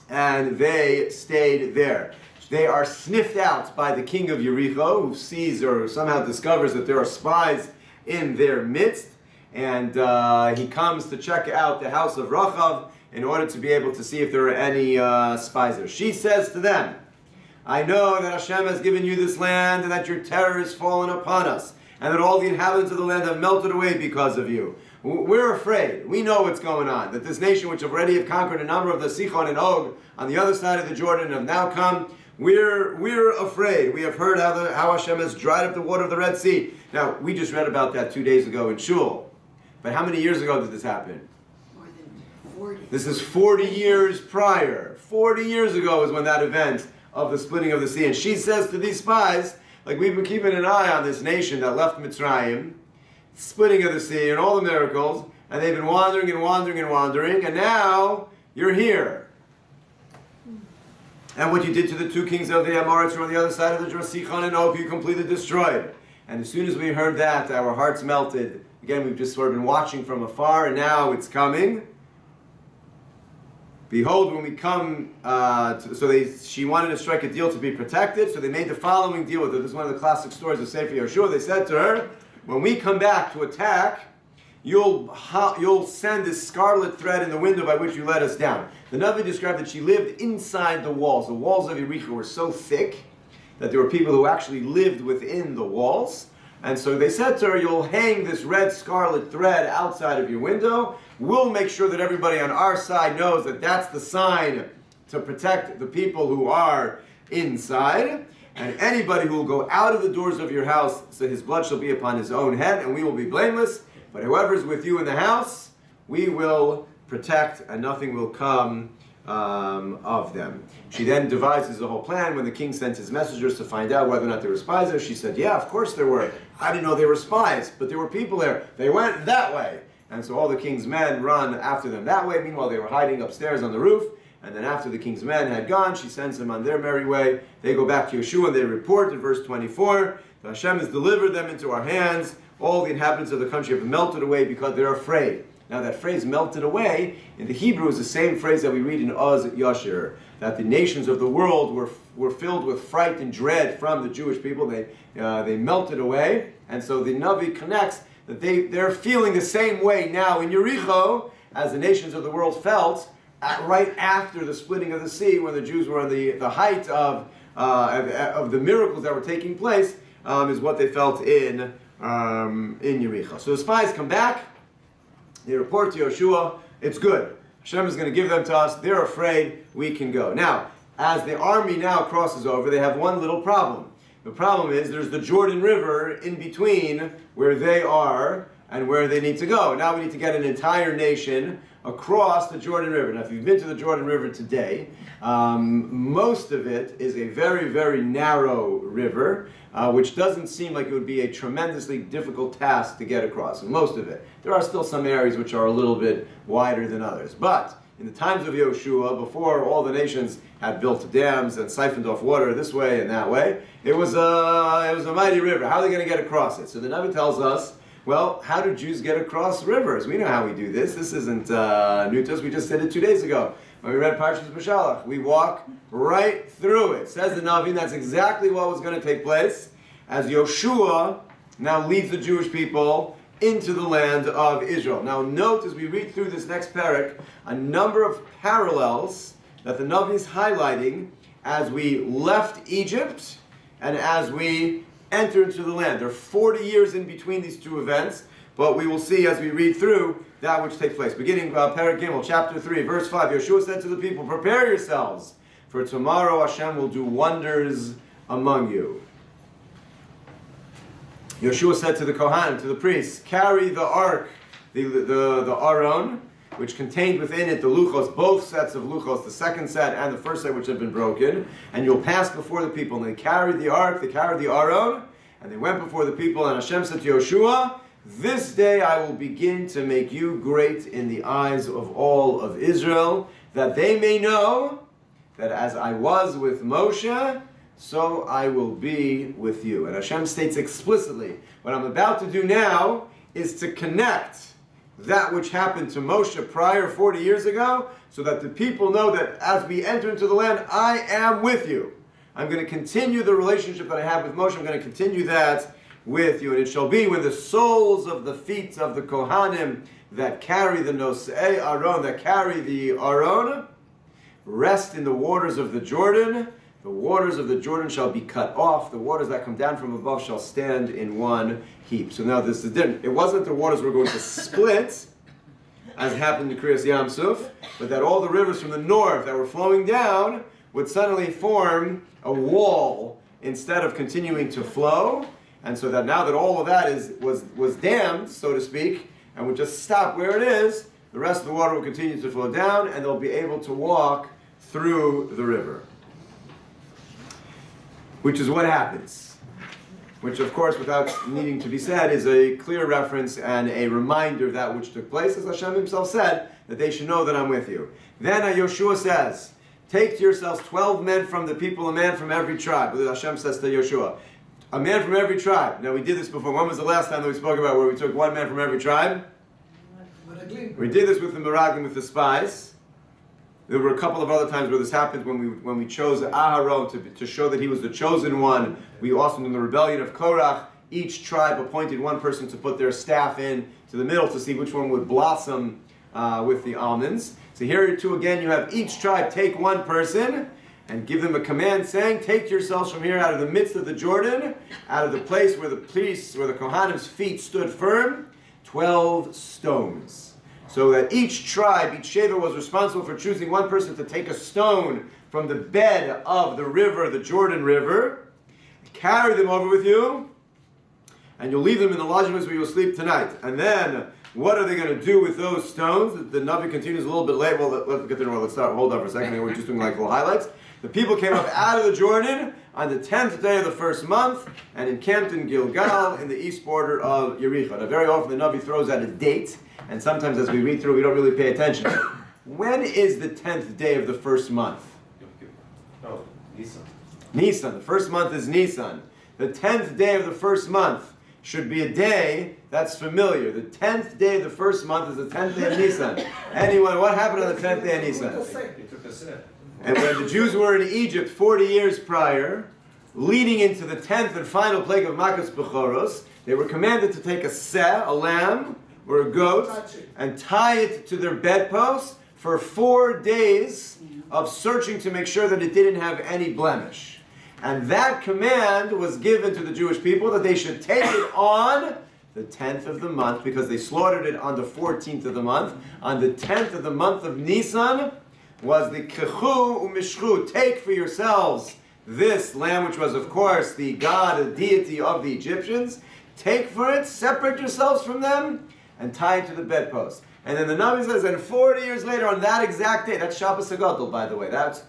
and they stayed there. They are sniffed out by the king of Yericho, who sees or somehow discovers that there are spies in their midst, and he comes to check out the house of Rachav in order to be able to see if there are any spies there. She says to them, I know that Hashem has given you this land and that your terror has fallen upon us and that all the inhabitants of the land have melted away because of you. We're afraid. We know what's going on, that this nation which already have conquered a number of the Sichon and Og on the other side of the Jordan have now come. We're afraid. We have heard how Hashem has dried up the water of the Red Sea. Now, we just read about that 2 days ago in Shul. But how many years ago did this happen? More than 40. This is 40 years prior. 40 years ago is when that event of the splitting of the sea. And she says to these spies, like, we've been keeping an eye on this nation that left Mitzrayim, splitting of the sea and all the miracles, and they've been wandering and wandering and wandering, and now you're here. And what you did to the two kings of the Amorites who were on the other side of the Jordan, Sichon and Og, you completely destroyed. And as soon as we heard that, our hearts melted. Again, we've just sort of been watching from afar, and now it's coming. Behold, when we come, she wanted to strike a deal to be protected, so they made the following deal with her. This is one of the classic stories of Sefer Yehoshua. They said to her, when we come back to attack, you'll send this scarlet thread in the window by which you let us down. The Navi described that she lived inside the walls. The walls of Yericho were so thick that there were people who actually lived within the walls. And so they said to her, you'll hang this red scarlet thread outside of your window. We'll make sure that everybody on our side knows that that's the sign to protect the people who are inside. And anybody who will go out of the doors of your house, so his blood shall be upon his own head, and we will be blameless. But whoever is with you in the house, we will protect, and nothing will come of them. She then devises a whole plan. When the king sent his messengers to find out whether or not there were spies there, she said, yeah, of course there were. I didn't know they were spies, but there were people there. They went that way. And so all the king's men run after them that way. Meanwhile, they were hiding upstairs on the roof. And then after the king's men had gone, she sends them on their merry way. They go back to Yehoshua and they report in verse 24, that Hashem has delivered them into our hands. All the inhabitants of the country have melted away because they're afraid. Now that phrase, melted away, in the Hebrew is the same phrase that we read in Oz Yashir, that the nations of the world were filled with fright and dread from the Jewish people. They melted away. And so the Navi connects that they're feeling the same way now in Yericho as the nations of the world felt right after the splitting of the sea, when the Jews were on the height of the miracles that were taking place, is what they felt in Yericho. So the spies come back. They report to Yehoshua, it's good. Hashem is going to give them to us. They're afraid, we can go. Now, as the army now crosses over, they have one little problem. The problem is there's the Jordan River in between where they are and where they need to go. Now we need to get an entire nation across the Jordan River. Now, if you've been to the Jordan River today, most of it is a very, very narrow river, which doesn't seem like it would be a tremendously difficult task to get across. Most of it. There are still some areas which are a little bit wider than others. But in the times of Yehoshua, before all the nations had built dams and siphoned off water this way and that way, it was a mighty river. How are they going to get across it? So the Navi tells us, well, how do Jews get across rivers? We know how we do this. This isn't new to us. We just did it 2 days ago when we read Parshas B'Shalach. We walk right through it. Says the Navi, that's exactly what was going to take place as Yehoshua now leads the Jewish people into the land of Israel. Now note as we read through this next parak, a number of parallels that the Navi is highlighting as we left Egypt and as we enter into the land. There are 40 years in between these two events, but we will see as we read through that which takes place. Beginning Parak Gimel, chapter 3, verse 5, Yehoshua said to the people, prepare yourselves for tomorrow Hashem will do wonders among you. Yehoshua said to the Kohanim, to the priests, carry the ark, the Aron, which contained within it the luchos, both sets of luchos, the second set and the first set which had been broken, and you'll pass before the people. And they carried the ark, they carried the Aron, and they went before the people, and Hashem said to Yehoshua, this day I will begin to make you great in the eyes of all of Israel, that they may know that as I was with Moshe, so I will be with you. And Hashem states explicitly, what I'm about to do now is to connect that which happened to Moshe prior 40 years ago, so that the people know that as we enter into the land, I am with you. I'm going to continue the relationship that I have with Moshe. I'm going to continue that with you. And it shall be when the soles of the feet of the Kohanim that carry the Nosei Aron, that carry the Aron, rest in the waters of the Jordan, the waters of the Jordan shall be cut off. The waters that come down from above shall stand in one heap. So now this is different. It wasn't the waters were going to split, as happened to Kriyas Yam Suf, but that all the rivers from the north that were flowing down would suddenly form a wall instead of continuing to flow. And so that now that all of that was dammed, so to speak, and would just stop where it is, the rest of the water will continue to flow down, and they'll be able to walk through the river. Which is what happens. Which, of course, without needing to be said, is a clear reference and a reminder of that which took place, as Hashem himself said, that they should know that I'm with you. Then Yehoshua says, take to yourselves 12 men from the people, a man from every tribe. Hashem says to Yehoshua, a man from every tribe. Now, we did this before. When was the last time that we spoke about where we took one man from every tribe? We did this with the Meraglim, with the spies. There were a couple of other times where this happened when we chose Aharon to show that he was the chosen one. We also, in the rebellion of Korach, each tribe appointed one person to put their staff in to the middle to see which one would blossom with the almonds. So here too again you have each tribe take one person and give them a command saying, take yourselves from here out of the midst of the Jordan, out of the place where the priests, where the Kohanim's feet stood firm, 12 stones. So that each tribe, each Shevet was responsible for choosing one person to take a stone from the bed of the river, the Jordan River, carry them over with you, and you'll leave them in the lodgings where you'll sleep tonight. And then, what are they going to do with those stones? The Navi continues a little bit late. Well, let's get there. Let's start. Hold on for a second. We're just doing like little highlights. The people came up out of the Jordan on the 10th day of the first month and encamped in Gilgal in the east border of Yericho. Now, very often the Navi throws out a date, and sometimes as we read through, we don't really pay attention. When is the 10th day of the first month? Oh, Nisan. Nisan. The first month is Nisan. The 10th day of the first month should be a day that's familiar. The 10th day of the first month is the 10th day of Nisan. Anyone, what happened on the 10th day of Nisan? He took a sip. And when the Jews were in Egypt 40 years prior, leading into the 10th and final plague of Makas Bechoros, they were commanded to take a seh, a lamb, or a goat, and tie it to their bedposts for 4 days of searching to make sure that it didn't have any blemish. And that command was given to the Jewish people that they should take it on the 10th of the month, because they slaughtered it on the 14th of the month. On the 10th of the month of Nisan was the Kechu Umishchu, take for yourselves this lamb, which was, of course, the god, the deity of the Egyptians. Take for it, separate yourselves from them, and tie it to the bedpost. And then the Navi says, and 40 years later, on that exact day, that's Shabbos Hagadol, by the way. That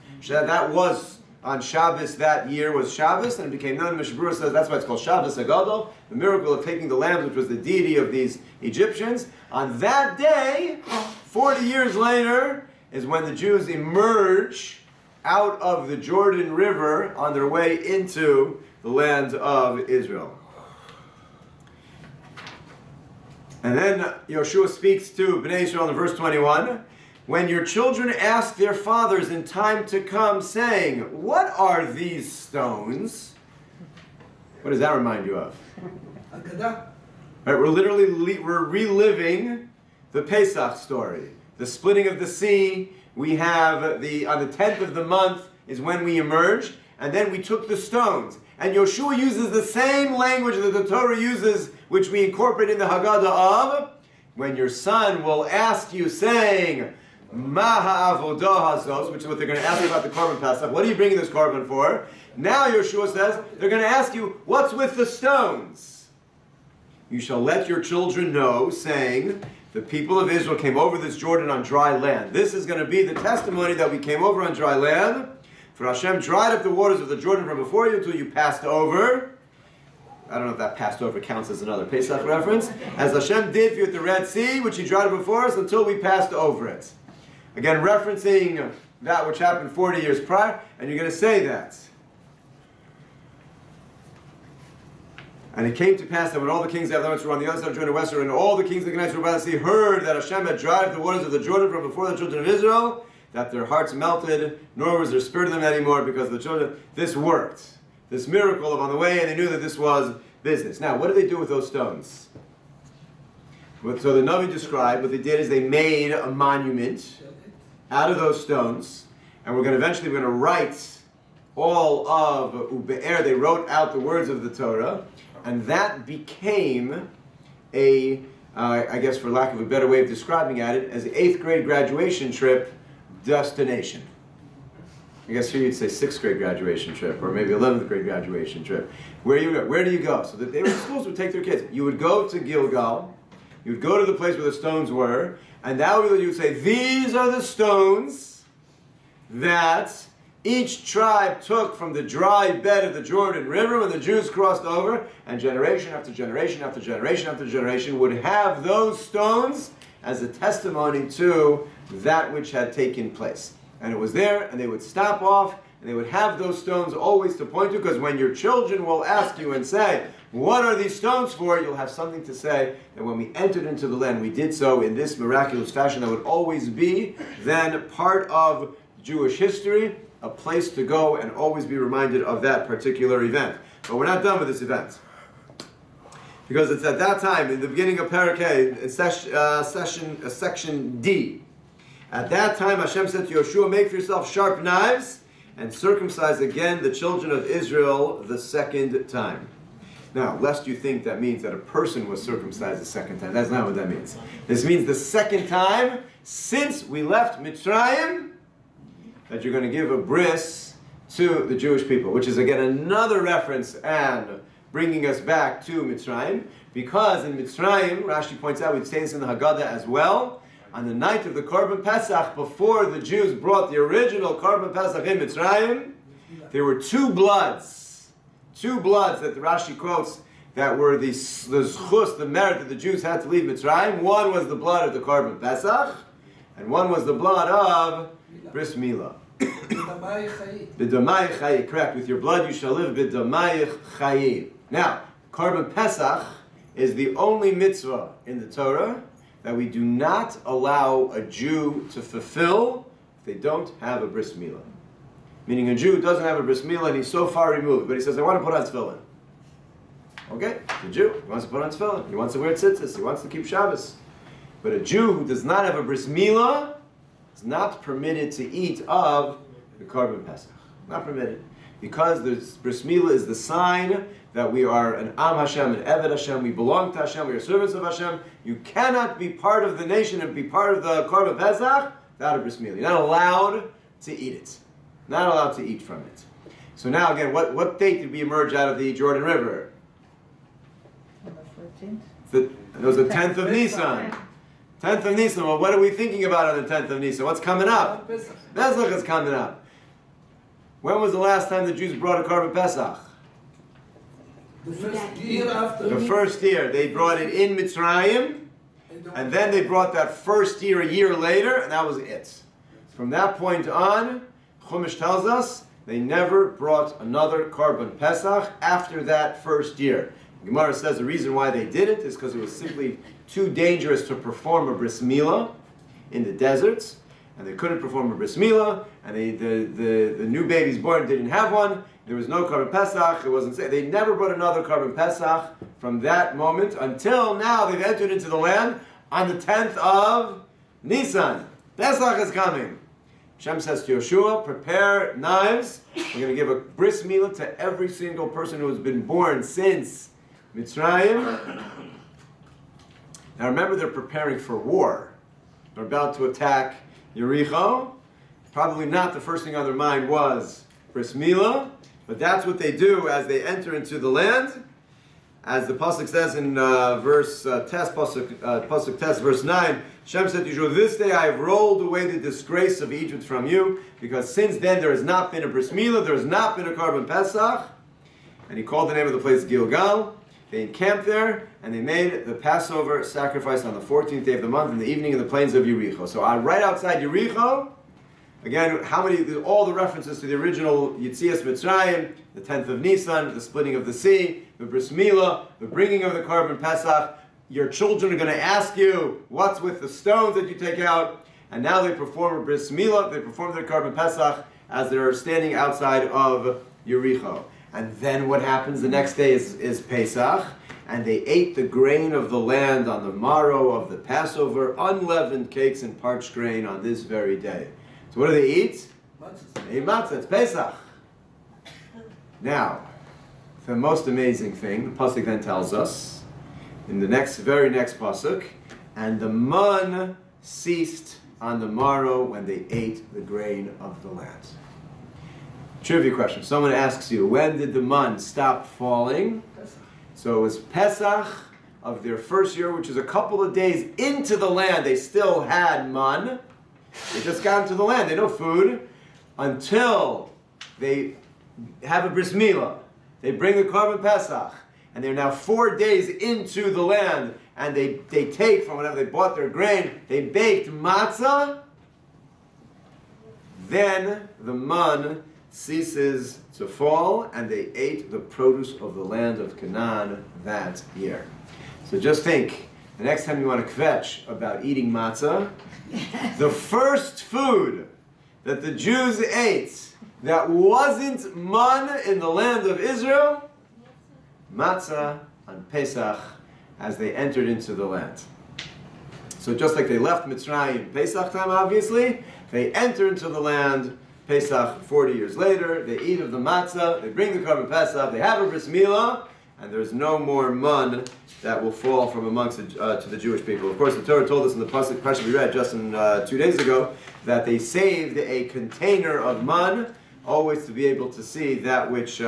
was on Shabbos that year was Shabbos, and it became known. Mishabura says that's why it's called Shabbos Hagadol, the miracle of taking the lambs, which was the deity of these Egyptians. On that day, 40 years later, is when the Jews emerge out of the Jordan River on their way into the land of Israel. And then Yehoshua speaks to Bnei Israel in verse 21, when your children ask their fathers in time to come, saying, what are these stones? What does that remind you of? Agadah. Right, we're reliving the Pesach story. The splitting of the sea. We have on the 10th of the month is when we emerged, and then we took the stones. And Yehoshua uses the same language that the Torah uses, which we incorporate in the Haggadah of, when your son will ask you, saying, Ma ha'avodah hazos, which is what they're going to ask you about the Korban Pesach. What are you bringing this Korban for? Now Yehoshua says, they're going to ask you, what's with the stones? You shall let your children know, saying, the people of Israel came over this Jordan on dry land. This is going to be the testimony that we came over on dry land. For Hashem dried up the waters of the Jordan from before you until you passed over. I don't know if that passed over counts as another Pesach reference. As Hashem did for you at the Red Sea, which He dried up before us until we passed over it. Again, referencing that which happened 40 years prior, and you're going to say that. And it came to pass that when all the kings of the were on the other side of Jordan westward, and all the kings of the Canaanites were by the sea, heard that Hashem had dried up the waters of the Jordan from before the children of Israel, that their hearts melted, nor was there spirit in them anymore because of the children. This worked. This miracle of on the way, and they knew that this was business. Now, what did they do with those stones? So the Navi described, what they did is they made a monument out of those stones, and we're going to write all of Ube'er. They wrote out the words of the Torah, and that became a, I guess for lack of a better way of describing it, as an 8th grade graduation trip destination. I guess here you'd say 6th grade graduation trip, or maybe 11th grade graduation trip. Where do you go? So that the schools would take their kids. You would go to Gilgal, you would go to the place where the stones were, and that would you would say, these are the stones that each tribe took from the dry bed of the Jordan River when the Jews crossed over, and generation after generation after generation after generation would have those stones as a testimony to that which had taken place. And it was there, and they would stop off, and they would have those stones always to point to, because when your children will ask you and say, what are these stones for? You'll have something to say that when we entered into the land, we did so in this miraculous fashion that would always be then part of Jewish history, a place to go and always be reminded of that particular event. But we're not done with this event. Because it's at that time, in the beginning of Parakeh, section D. At that time, Hashem said to Yehoshua, make for yourself sharp knives and circumcise again the children of Israel the second time. Now, lest you think that means that a person was circumcised the second time. That's not what that means. This means the second time since we left Mitzrayim, that you're going to give a bris to the Jewish people, which is again another reference and bringing us back to Mitzrayim, because in Mitzrayim, Rashi points out, we'd say this in the Haggadah as well, on the night of the Korban Pesach, before the Jews brought the original Korban Pesach in Mitzrayim, there were two bloods that the Rashi quotes that were the zchus, the merit that the Jews had to leave Mitzrayim. One was the blood of the Korban Pesach, and one was the blood of Bris Milah. B'damayich chayi, correct. With your blood you shall live. B'damayich chayi. Now, Korban Pesach is the only mitzvah in the Torah that we do not allow a Jew to fulfill if they don't have a bris milah. Meaning a Jew doesn't have a bris milah and he's so far removed, but he says, I want to put on tefillin. Okay, the Jew wants to put on tefillin. He wants to wear tzitzis. He wants to keep Shabbos. But a Jew who does not have a bris milah is not permitted to eat of the Korban Pesach. Not permitted. Because the bris milah is the sign that we are an Am Hashem, an Eved Hashem, we belong to Hashem, we are servants of Hashem. You cannot be part of the nation and be part of the Korban Pesach without a bris milah. You're not allowed to eat it. Not allowed to eat from it. So now again, what date did we emerge out of the Jordan River? On the 14th. It was the 10th of Nisan. 10th of Nisan. Well, what are we thinking about on the 10th of Nisan? What's coming up? Pesach is coming up. When was the last time the Jews brought a Korban Pesach? The first year after. The first year. They brought it in Mitzrayim, and then they brought that first year a year later, and that was it. From that point on, Chumash tells us, they never brought another Korban Pesach after that first year. Gemara says the reason why they did it is because it was simply too dangerous to perform a bris milah in the deserts, and they couldn't perform a bris milah, and the new babies born didn't have one. There was no Korban Pesach. It wasn't. They never brought another Korban Pesach from that moment until now. They've entered into the land on the 10th of Nisan. Pesach is coming. Hashem says to Yehoshua, prepare knives. We're going to give a bris milah to every single person who has been born since Mitzrayim. Now remember, they're preparing for war. They're about to attack Yericho. Probably not the first thing on their mind was bris milah, but that's what they do as they enter into the land. As the pasuk says in pasuk test, verse 9, Shem said to Yeshua, "This day I have rolled away the disgrace of Egypt from you, because since then there has not been a bris milah, there has not been a korban pesach." And he called the name of the place Gilgal. They encamped there, and they made the Passover sacrifice on the 14th day of the month in the evening in the plains of Yericho. So right outside Yericho, again, all the references to the original Yetzias Mitzrayim, the 10th of Nisan, the splitting of the sea, the bris milah, the bringing of the korban pesach. Your children are going to ask you, what's with the stones that you take out? And now they perform a bris milah, they perform their korban pesach as they're standing outside of Yericho. And then what happens the next day is Pesach, and they ate the grain of the land on the morrow of the Passover, unleavened cakes and parched grain on this very day. So what do they eat? They eat matzah. It's Pesach. Now, the most amazing thing, the pasuk then tells us, in the very next pasuk, and the man ceased on the morrow when they ate the grain of the land. Trivia question. Someone asks you, when did the man stop falling? So it was Pesach of their first year, which is a couple of days into the land. They still had man. They just got into the land. They had no food until they have a bris milah. They bring the korban pesach, and they're now 4 days into the land, and they take from whatever they bought their grain. They baked matzah. Then the man ceases to fall, and they ate the produce of the land of Canaan that year. So just think, the next time you want to kvetch about eating matzah, the first food that the Jews ate that wasn't man in the land of Israel, matzah on Pesach, as they entered into the land. So just like they left Mitzrayim Pesach time, obviously, they enter into the land Pesach 40 years later, they eat of the matzah, they bring the korban pesach, they have a bris milah, and there's no more man that will fall from amongst to the Jewish people. Of course, the Torah told us in the pasuk we read just 2 days ago that they saved a container of man, always to be able to see that which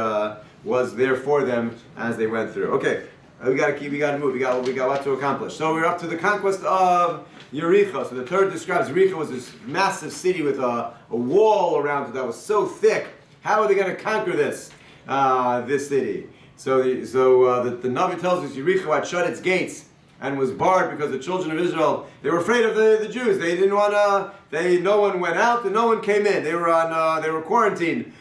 was there for them as they went through. Okay, we got to move. We got what to accomplish. So we're up to the conquest of Yericho. So the Torah describes Yericho as this massive city with a wall around it that was so thick. How are they going to conquer this city? So the Navi tells us Yericho had shut its gates and was barred because the children of Israel, they were afraid of the Jews. They didn't want to. No one went out and no one came in. They were quarantined,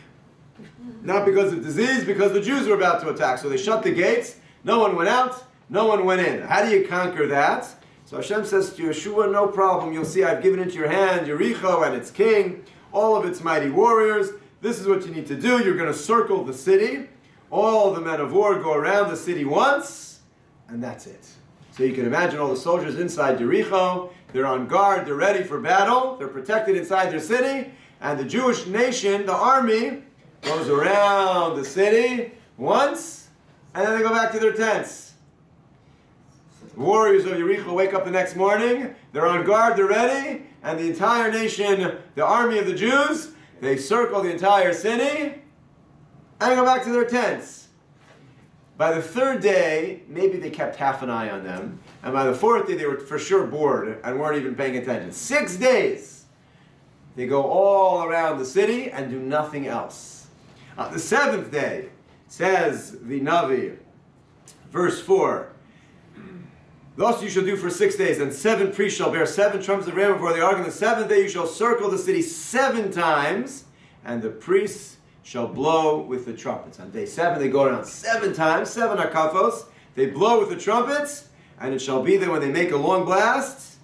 not because of disease, because the Jews were about to attack. So they shut the gates. No one went out. No one went in. How do you conquer that? So Hashem says to Yehoshua, no problem. You'll see I've given into your hand Yericho and its king, all of its mighty warriors. This is what you need to do. You're going to circle the city. All the men of war go around the city once, and that's it. So you can imagine all the soldiers inside Yericho. They're on guard. They're ready for battle. They're protected inside their city. And the Jewish nation, the army, goes around the city once, and then they go back to their tents. The warriors of Yericho wake up the next morning. They're on guard. They're ready. And the entire nation, the army of the Jews, they circle the entire city and go back to their tents. By the third day, maybe they kept half an eye on them. And by the fourth day, they were for sure bored and weren't even paying attention. 6 days, they go all around the city and do nothing else. The seventh day, says the Navi, verse 4, thus you shall do for 6 days, and 7 priests shall bear 7 trumpets of ram before the ark. On the 7th day you shall circle the city 7 times, and the priests shall blow with the trumpets. On day 7 they go around 7 times, 7 akafos, they blow with the trumpets, and it shall be that when they make a long blast,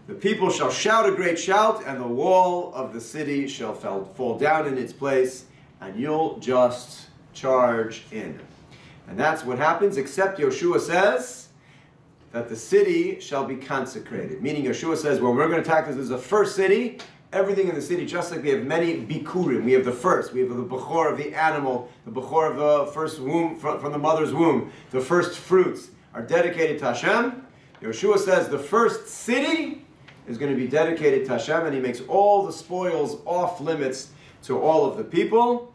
the people shall shout a great shout, and the wall of the city shall fall down in its place, and you'll just charge in. And that's what happens, except Yehoshua says that the city shall be consecrated. Meaning Yehoshua says, well, we're going to attack this is the first city. Everything in the city, just like we have many bikurim. We have the first. We have the bechor of the animal, the bechor of the first womb, from the mother's womb. The first fruits are dedicated to Hashem. Yehoshua says the first city is going to be dedicated to Hashem, and he makes all the spoils off limits to all of the people.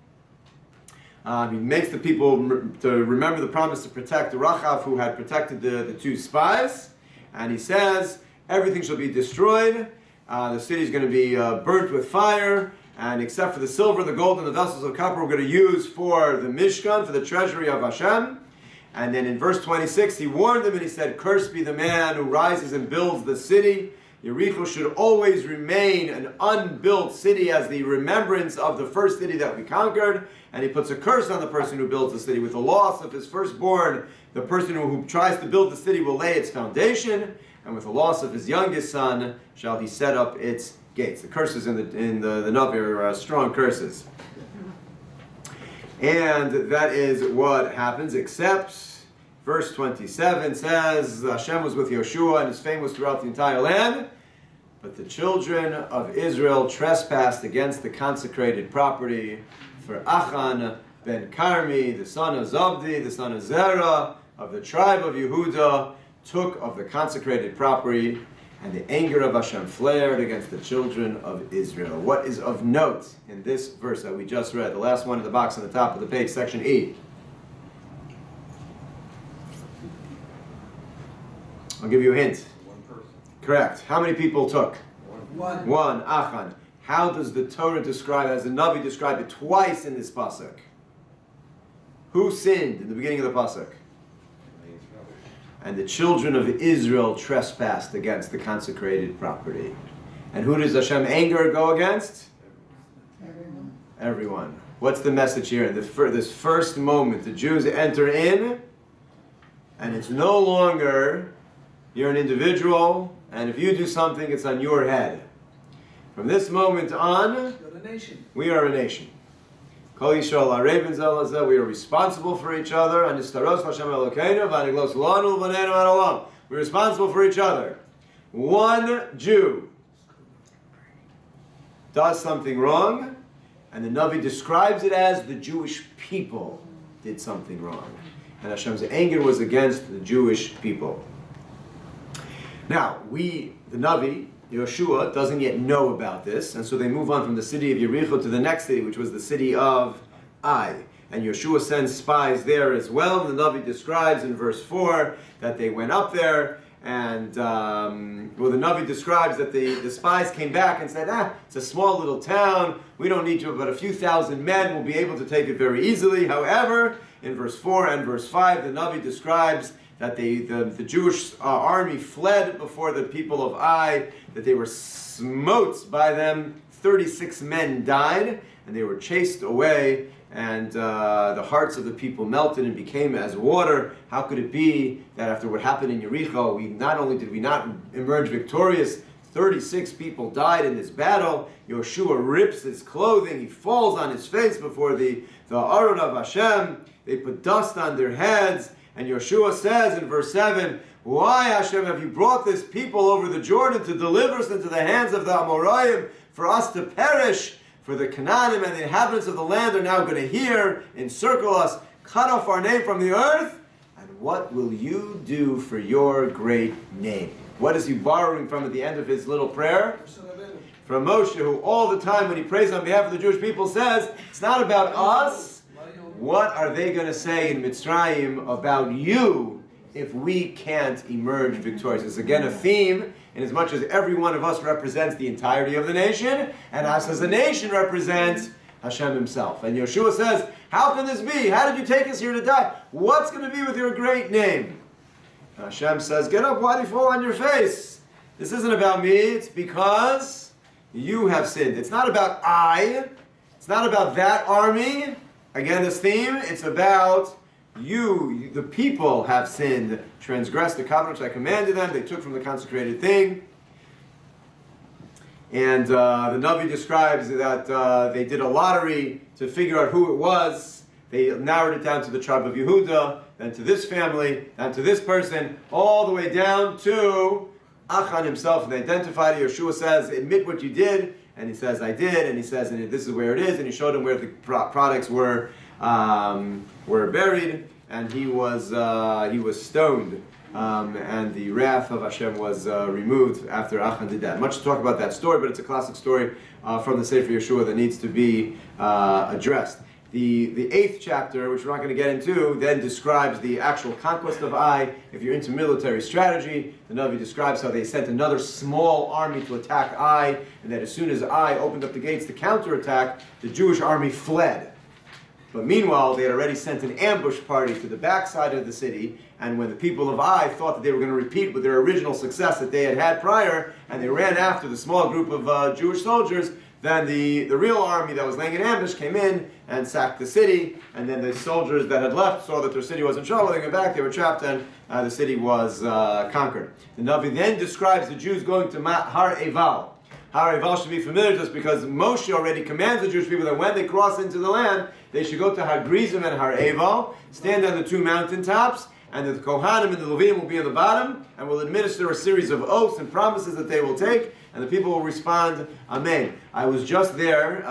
He makes the people to remember the promise to protect Rachav, who had protected the two spies, and he says everything shall be destroyed. The city is going to be burnt with fire, and except for the silver, the gold, and the vessels of copper, we're going to use for the Mishkan, for the treasury of Hashem. And then in verse 26, he warned them and he said, "Cursed be the man who rises and builds the city." Yericho should always remain an unbuilt city as the remembrance of the first city that we conquered. And he puts a curse on the person who builds the city. With the loss of his firstborn, the person who tries to build the city will lay its foundation. And with the loss of his youngest son shall he set up its gates. The curses in the Navi are strong curses. And that is what happens, except verse 27 says, Hashem was with Yehoshua and his fame was throughout the entire land. But the children of Israel trespassed against the consecrated property. For Achan ben Carmi, the son of Zabdi, the son of Zerah, of the tribe of Yehuda, took of the consecrated property, and the anger of Hashem flared against the children of Israel. What is of note in this verse that we just read, the last one in the box on the top of the page, section E? I'll give you a hint. One person. Correct. How many people took? One. One. Achan. How does the Torah describe, as the Navi described it twice in this pasuk? Who sinned in the beginning of the pasuk? And the children of Israel trespassed against the consecrated property. And who does Hashem anger go against? Everyone. What's the message here? In this first moment, the Jews enter in, and it's no longer you're an individual, and if you do something, it's on your head. From this moment on, You're a nation. we are a nation. Kol Yisrael Arevin Zalazah, we are responsible for each other. And Nistaros Hashem Elokeinu, Vaniglos Lanu, Vanenu Anolam. We're responsible for each other. One Jew does something wrong, and the Navi describes it as the Jewish people did something wrong. And Hashem's anger was against the Jewish people. Now, the Navi, Yehoshua, doesn't yet know about this, and so they move on from the city of Yericho to the next city, which was the city of Ai. And Yehoshua sends spies there as well. The Navi describes in verse 4 that they went up there, and the Navi describes that the spies came back and said, it's a small little town, we don't need you, but a few thousand men will be able to take it very easily. However, in verse 4 and verse 5, the Navi describes that the Jewish army fled before the people of Ai, that they were smote by them. 36 men died, and they were chased away, and the hearts of the people melted and became as water. How could it be that after what happened in Yericho, not only did we not emerge victorious, 36 people died in this battle. Yehoshua rips his clothing, he falls on his face before the Aron of Hashem. They put dust on their heads. And Yehoshua says in verse 7, "Why, Hashem, have you brought this people over the Jordan to deliver us into the hands of the Amoraim, for us to perish? For the Canaanim and the inhabitants of the land are now going to hear, encircle us, cut off our name from the earth? And what will you do for your great name?" What is he borrowing from at the end of his little prayer? From Moshe, who all the time when he prays on behalf of the Jewish people says, it's not about us. What are they going to say in Mitzrayim about you if we can't emerge victorious? It's again a theme, in as much as every one of us represents the entirety of the nation, and us as a nation represents Hashem himself. And Yehoshua says, how can this be? How did you take us here to die? What's going to be with your great name? And Hashem says, get up, why do you fall on your face? This isn't about me, it's because you have sinned. It's not about I, it's not about that army. Again, this theme, it's about you, the people have sinned, transgressed the covenant which I commanded them, they took from the consecrated thing. And the Navi describes that they did a lottery to figure out who it was. They narrowed it down to the tribe of Yehuda, then to this family, then to this person, all the way down to Achan himself. And they identified it. Yehoshua says, admit what you did. And he says, I did. And he says, and this is where it is. And he showed him where the products were buried. And he was stoned and the wrath of Hashem was removed after Achan did that. Much to talk about that story, but it's a classic story from the Sefer Yehoshua that needs to be addressed. The 8th chapter, which we're not going to get into, then describes the actual conquest of Ai. If you're into military strategy, the Navi describes how they sent another small army to attack Ai, and that as soon as Ai opened up the gates to counterattack, the Jewish army fled. But meanwhile, they had already sent an ambush party to the backside of the city, and when the people of Ai thought that they were going to repeat with their original success that they had had prior, and they ran after the small group of Jewish soldiers, then the real army that was laying in ambush came in and sacked the city, and then the soldiers that had left saw that their city was in trouble, they went back, they were trapped, and the city was conquered. The Navi then describes the Jews going to Har Eval. Har Eval should be familiar to us because Moshe already commands the Jewish people that when they cross into the land, they should go to Har Grizim and Har Eval, stand on the two mountaintops, and the Kohanim and the Levim will be on the bottom, and will administer a series of oaths and promises that they will take, and the people will respond, Amen. I was just there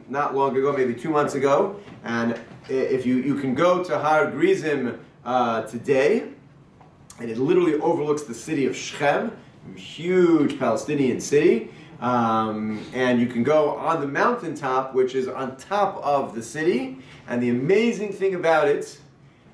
not long ago, maybe 2 months ago, and if you can go to Har Grizim today, and it literally overlooks the city of Shechem, a huge Palestinian city, and you can go on the mountaintop, which is on top of the city, and the amazing thing about it,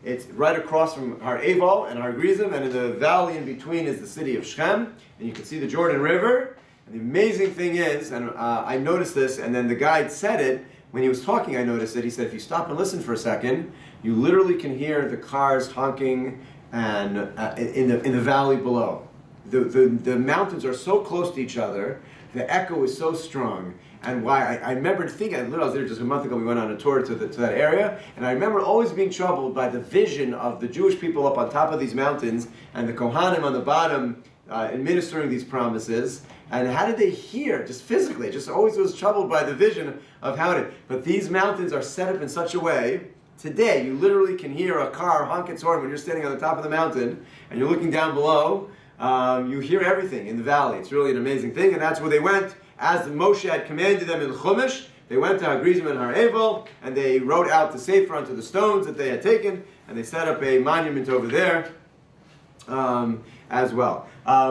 it's right across from Har Eval and Har Grizim, and in the valley in between is the city of Shechem, and you can see the Jordan River. And the amazing thing is, and I noticed this, and then the guide said it, when he was talking I noticed it, he said if you stop and listen for a second, you literally can hear the cars honking and in the valley below. The mountains are so close to each other, the echo is so strong. And why I remember thinking, I was there just a month ago, we went on a tour to that area, and I remember always being troubled by the vision of the Jewish people up on top of these mountains, and the Kohanim on the bottom administering these promises, and how did they hear, just physically, just always was troubled by the vision of how it, but these mountains are set up in such a way, today you literally can hear a car honk its horn when you're standing on the top of the mountain, and you're looking down below, you hear everything in the valley. It's really an amazing thing, and that's where they went. As Moshe had commanded them in Chumash, they went to Har Grizim and Har Eval, and they wrote out the Sefer onto the stones that they had taken, and they set up a monument over there as well.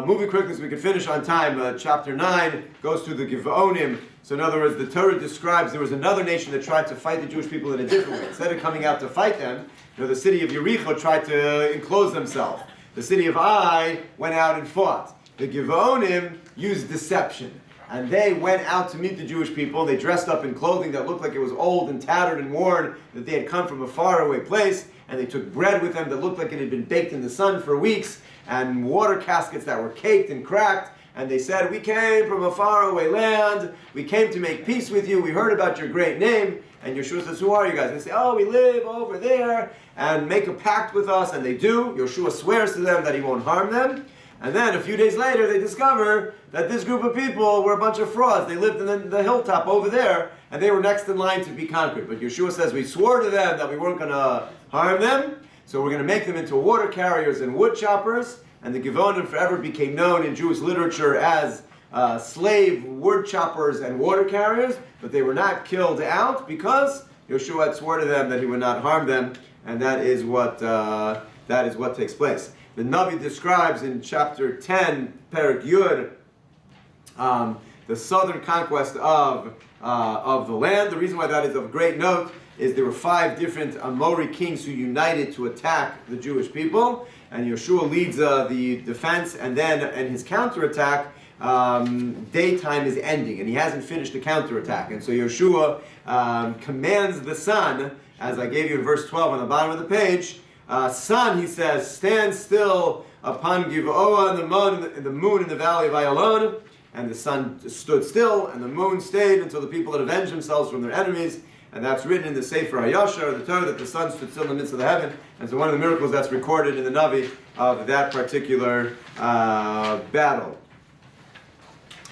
Moving quickly so we can finish on time, chapter 9 goes through the Givaonim. So in other words, the Torah describes there was another nation that tried to fight the Jewish people in a different way. Instead of coming out to fight them, the city of Yericho tried to enclose themselves. The city of Ai went out and fought. The Givaonim used deception. And they went out to meet the Jewish people. They dressed up in clothing that looked like it was old and tattered and worn, that they had come from a faraway place. And they took bread with them that looked like it had been baked in the sun for weeks, and water caskets that were caked and cracked. And they said, we came from a faraway land. We came to make peace with you. We heard about your great name. And Yehoshua says, who are you guys? And they say, oh, we live over there. And make a pact with us. And they do. Yehoshua swears to them that he won't harm them. And then a few days later, they discover that this group of people were a bunch of frauds. They lived in the hilltop over there, and they were next in line to be conquered. But Yehoshua says, we swore to them that we weren't going to harm them, so we're going to make them into water carriers and wood choppers. And the Givonim forever became known in Jewish literature as slave wood choppers and water carriers, but they were not killed out because Yehoshua had sworn to them that he would not harm them, and that is what takes place. The Navi describes in chapter 10, Perek Yud, the southern conquest of the land. The reason why that is of great note is there were 5 different Amori kings who united to attack the Jewish people, and Yehoshua leads the defense, and then in his counterattack, daytime is ending, and he hasn't finished the counterattack. And so Yehoshua commands the sun, as I gave you in verse 12 on the bottom of the page, sun, he says, stand still upon Givoah and the moon in the valley of Ayalon. And the sun stood still, and the moon stayed until the people had avenged themselves from their enemies. And that's written in the Sefer HaYashar, the Torah, that the sun stood still in the midst of the heaven. And so one of the miracles that's recorded in the Navi of that particular battle.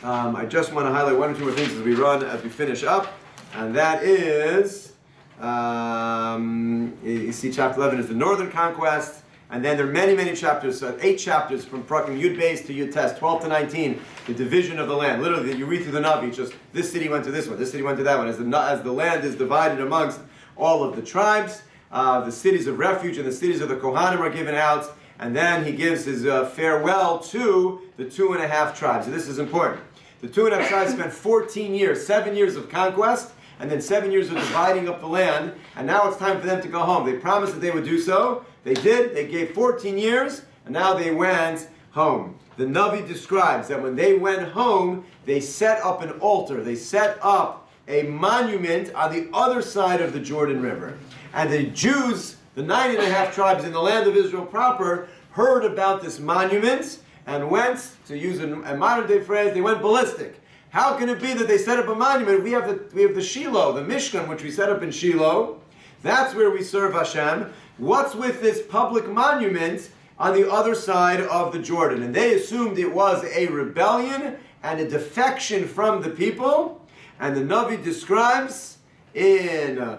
I just want to highlight 1 or 2 more things as we finish up. And that is... you see chapter 11 is the northern conquest, and then there are many, many chapters, 8 chapters from Prakim Yud Beis to Yud Tes, 12 to 19, the division of the land. Literally, you read through the Navi, just this city went to this one, this city went to that one, as the land is divided amongst all of the tribes. The cities of refuge and the cities of the Kohanim are given out, and then he gives his farewell to the 2.5 tribes. And this is important. The 2.5 tribes spent 14 years, 7 years of conquest, and then 7 years of dividing up the land, and now it's time for them to go home. They promised that they would do so. They did. They gave 14 years, and now they went home. The Navi describes that when they went home, they set up an altar. They set up a monument on the other side of the Jordan River. And the Jews, the 9.5 tribes in the land of Israel proper, heard about this monument and went, to use a modern day phrase, they went ballistic. How can it be that they set up a monument? We have the Shiloh, the Mishkan, which we set up in Shiloh. That's where we serve Hashem. What's with this public monument on the other side of the Jordan? And they assumed it was a rebellion and a defection from the people. And the Navi describes in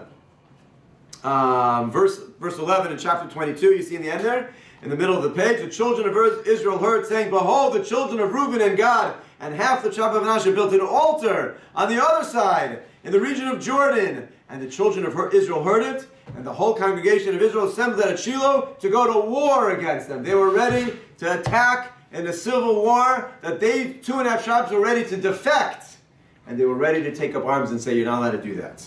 verse 11 in chapter 22, you see in the end there, in the middle of the page, the children of Israel heard, saying, behold, the children of Reuben and Gad and half the tribe of Manasseh built an altar on the other side, in the region of Jordan. And the children of Israel heard it, and the whole congregation of Israel assembled at Shiloh to go to war against them. They were ready to attack in a civil war, that they, 2.5 tribes, were ready to defect. And they were ready to take up arms and say, you're not allowed to do that.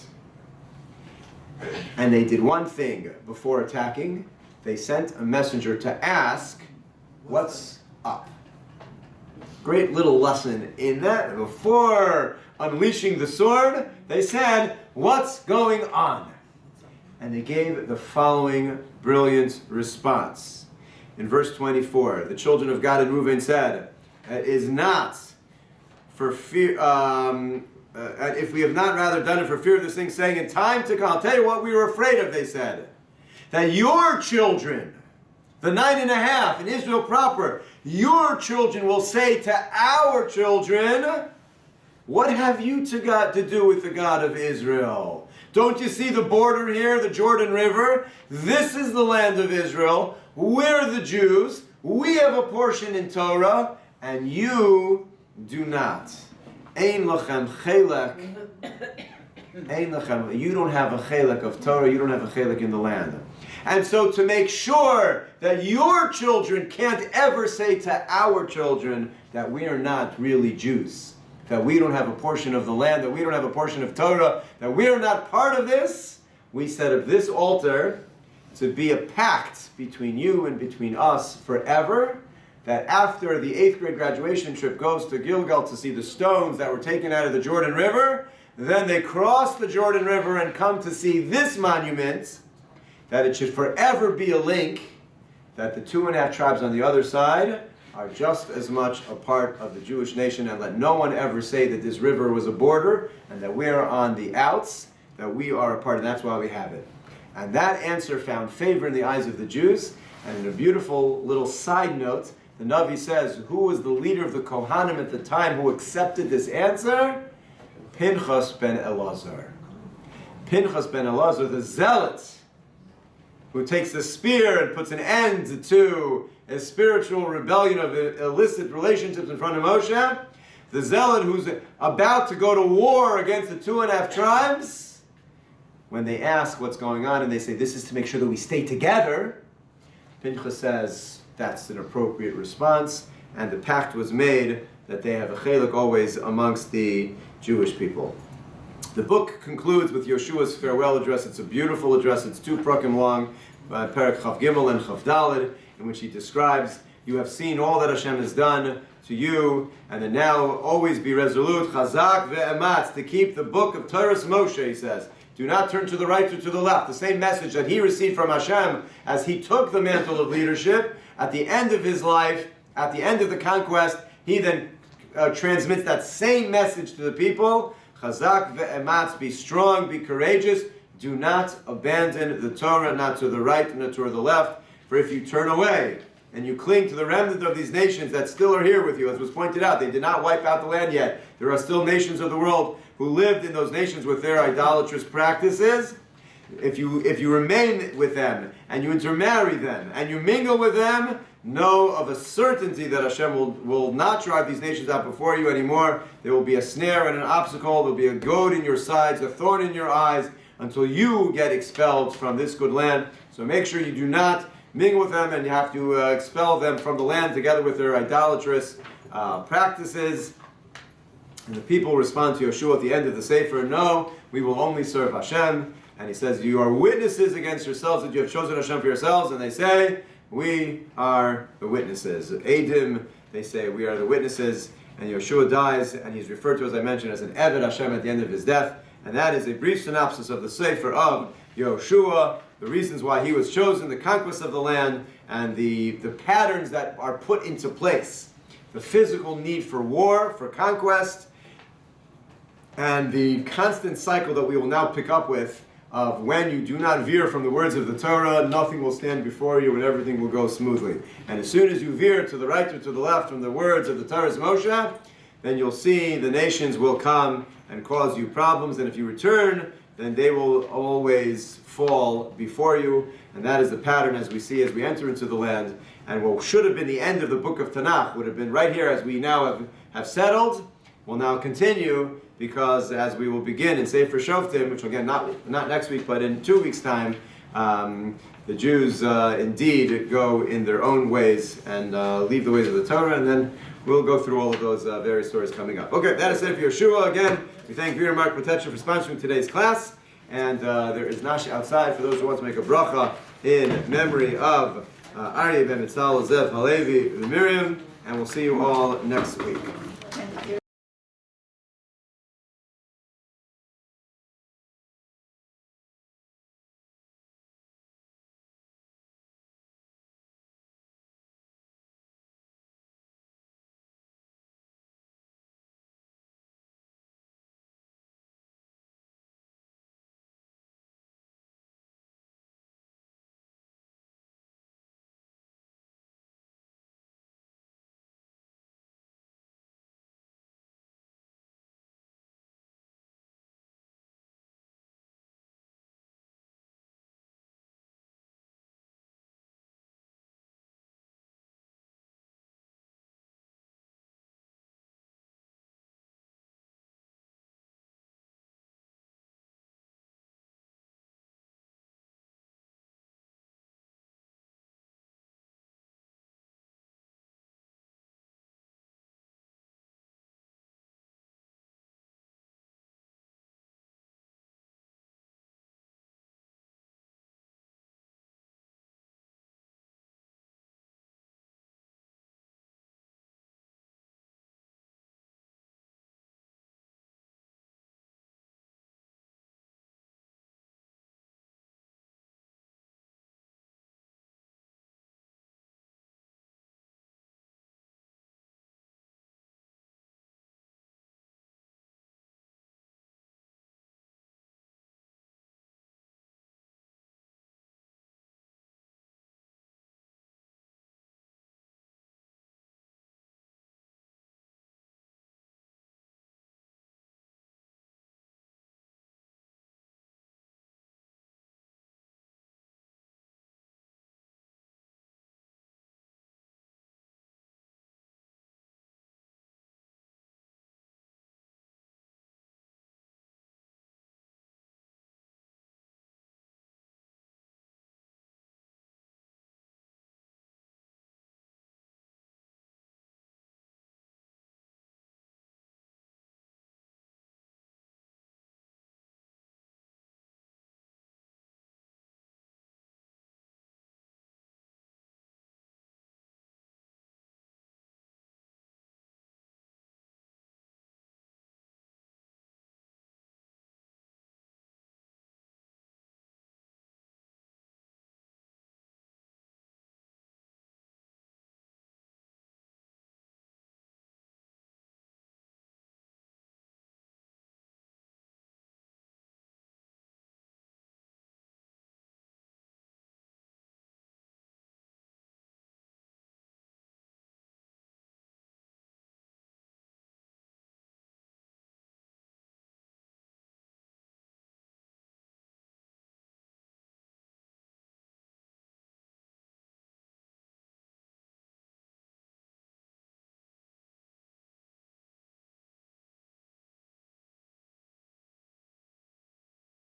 And they did one thing before attacking. They sent a messenger to ask, what's up? Great little lesson in that. Before unleashing the sword, they said, what's going on? And they gave the following brilliant response. In verse 24, the children of Gad and Reuben said, it is not for fear, if we have not rather done it for fear of this thing, saying, in time to come, I'll tell you what we were afraid of, they said, that your children, the 9.5 in Israel proper, your children will say to our children, what have you to do with the God of Israel? Don't you see the border here, the Jordan River? This is the land of Israel. We're the Jews. We have a portion in Torah, and you do not. Ein lachem chelek. Ein lachem. You don't have a chelek of Torah. You don't have a chelek in the land. And so to make sure that your children can't ever say to our children that we are not really Jews, that we don't have a portion of the land, that we don't have a portion of Torah, that we are not part of this, we set up this altar to be a pact between you and between us forever, that after the 8th grade graduation trip goes to Gilgal to see the stones that were taken out of the Jordan River, then they cross the Jordan River and come to see this monument, that it should forever be a link, that the 2.5 tribes on the other side are just as much a part of the Jewish nation, and let no one ever say that this river was a border and that we're on the outs, that we are a part, and that's why we have it. And that answer found favor in the eyes of the Jews. And in a beautiful little side note, the Navi says, who was the leader of the Kohanim at the time who accepted this answer? Pinchas ben Elazar. Pinchas ben Elazar, the zealot, who takes the spear and puts an end to a spiritual rebellion of illicit relationships in front of Moshe, the zealot who's about to go to war against the 2.5 tribes, when they ask what's going on and they say, this is to make sure that we stay together, Pinchas says, that's an appropriate response, and the pact was made that they have a chelek always amongst the Jewish people. The book concludes with Yehoshua's farewell address. It's a beautiful address. It's 2 prakim long, Perek Chav Gimel and Chav Daled, in which he describes, you have seen all that Hashem has done to you, and then now always be resolute, chazak ve'ematz, to keep the book of Torah Moshe, he says. Do not turn to the right or to the left. The same message that he received from Hashem as he took the mantle of leadership, at the end of his life, at the end of the conquest, he then transmits that same message to the people. Chazak ve'ematz, be strong, be courageous. Do not abandon the Torah, not to the right, not to the left. For if you turn away and you cling to the remnant of these nations that still are here with you, as was pointed out, they did not wipe out the land yet. There are still nations of the world who lived in those nations with their idolatrous practices. If you remain with them and you intermarry them and you mingle with them, know of a certainty that Hashem will not drive these nations out before you anymore. There will be a snare and an obstacle. There will be a goad in your sides, a thorn in your eyes, until you get expelled from this good land. So make sure you do not mingle with them and you have to expel them from the land together with their idolatrous practices. And the people respond to Yehoshua at the end of the Sefer, no, we will only serve Hashem. And he says, you are witnesses against yourselves that you have chosen Hashem for yourselves. And they say, we are the witnesses. Eidim, they say, we are the witnesses. And Yehoshua dies, and he's referred to, as I mentioned, as an Eved Hashem at the end of his death. And that is a brief synopsis of the Sefer of Yehoshua, the reasons why he was chosen, the conquest of the land, and the patterns that are put into place. The physical need for war, for conquest, and the constant cycle that we will now pick up with of when you do not veer from the words of the Torah, nothing will stand before you and everything will go smoothly. And as soon as you veer to the right or to the left from the words of the Torah's Moshe, then you'll see the nations will come and cause you problems. And if you return, then they will always fall before you. And that is the pattern as we see as we enter into the land. And what should have been the end of the book of Tanach would have been right here as we now have settled, will now continue, because as we will begin in Sefer Shoftim, which again, not next week, but in 2 weeks' time, the Jews indeed go in their own ways and leave the ways of the Torah, and then we'll go through all of those various stories coming up. Okay, that is it for Yehoshua. Again, we thank Vir Mark Protection for sponsoring today's class, and there is Nashi outside for those who want to make a bracha in memory of Aryeh ben Mitzal, Zev Halevi, and Miriam, and we'll see you all next week.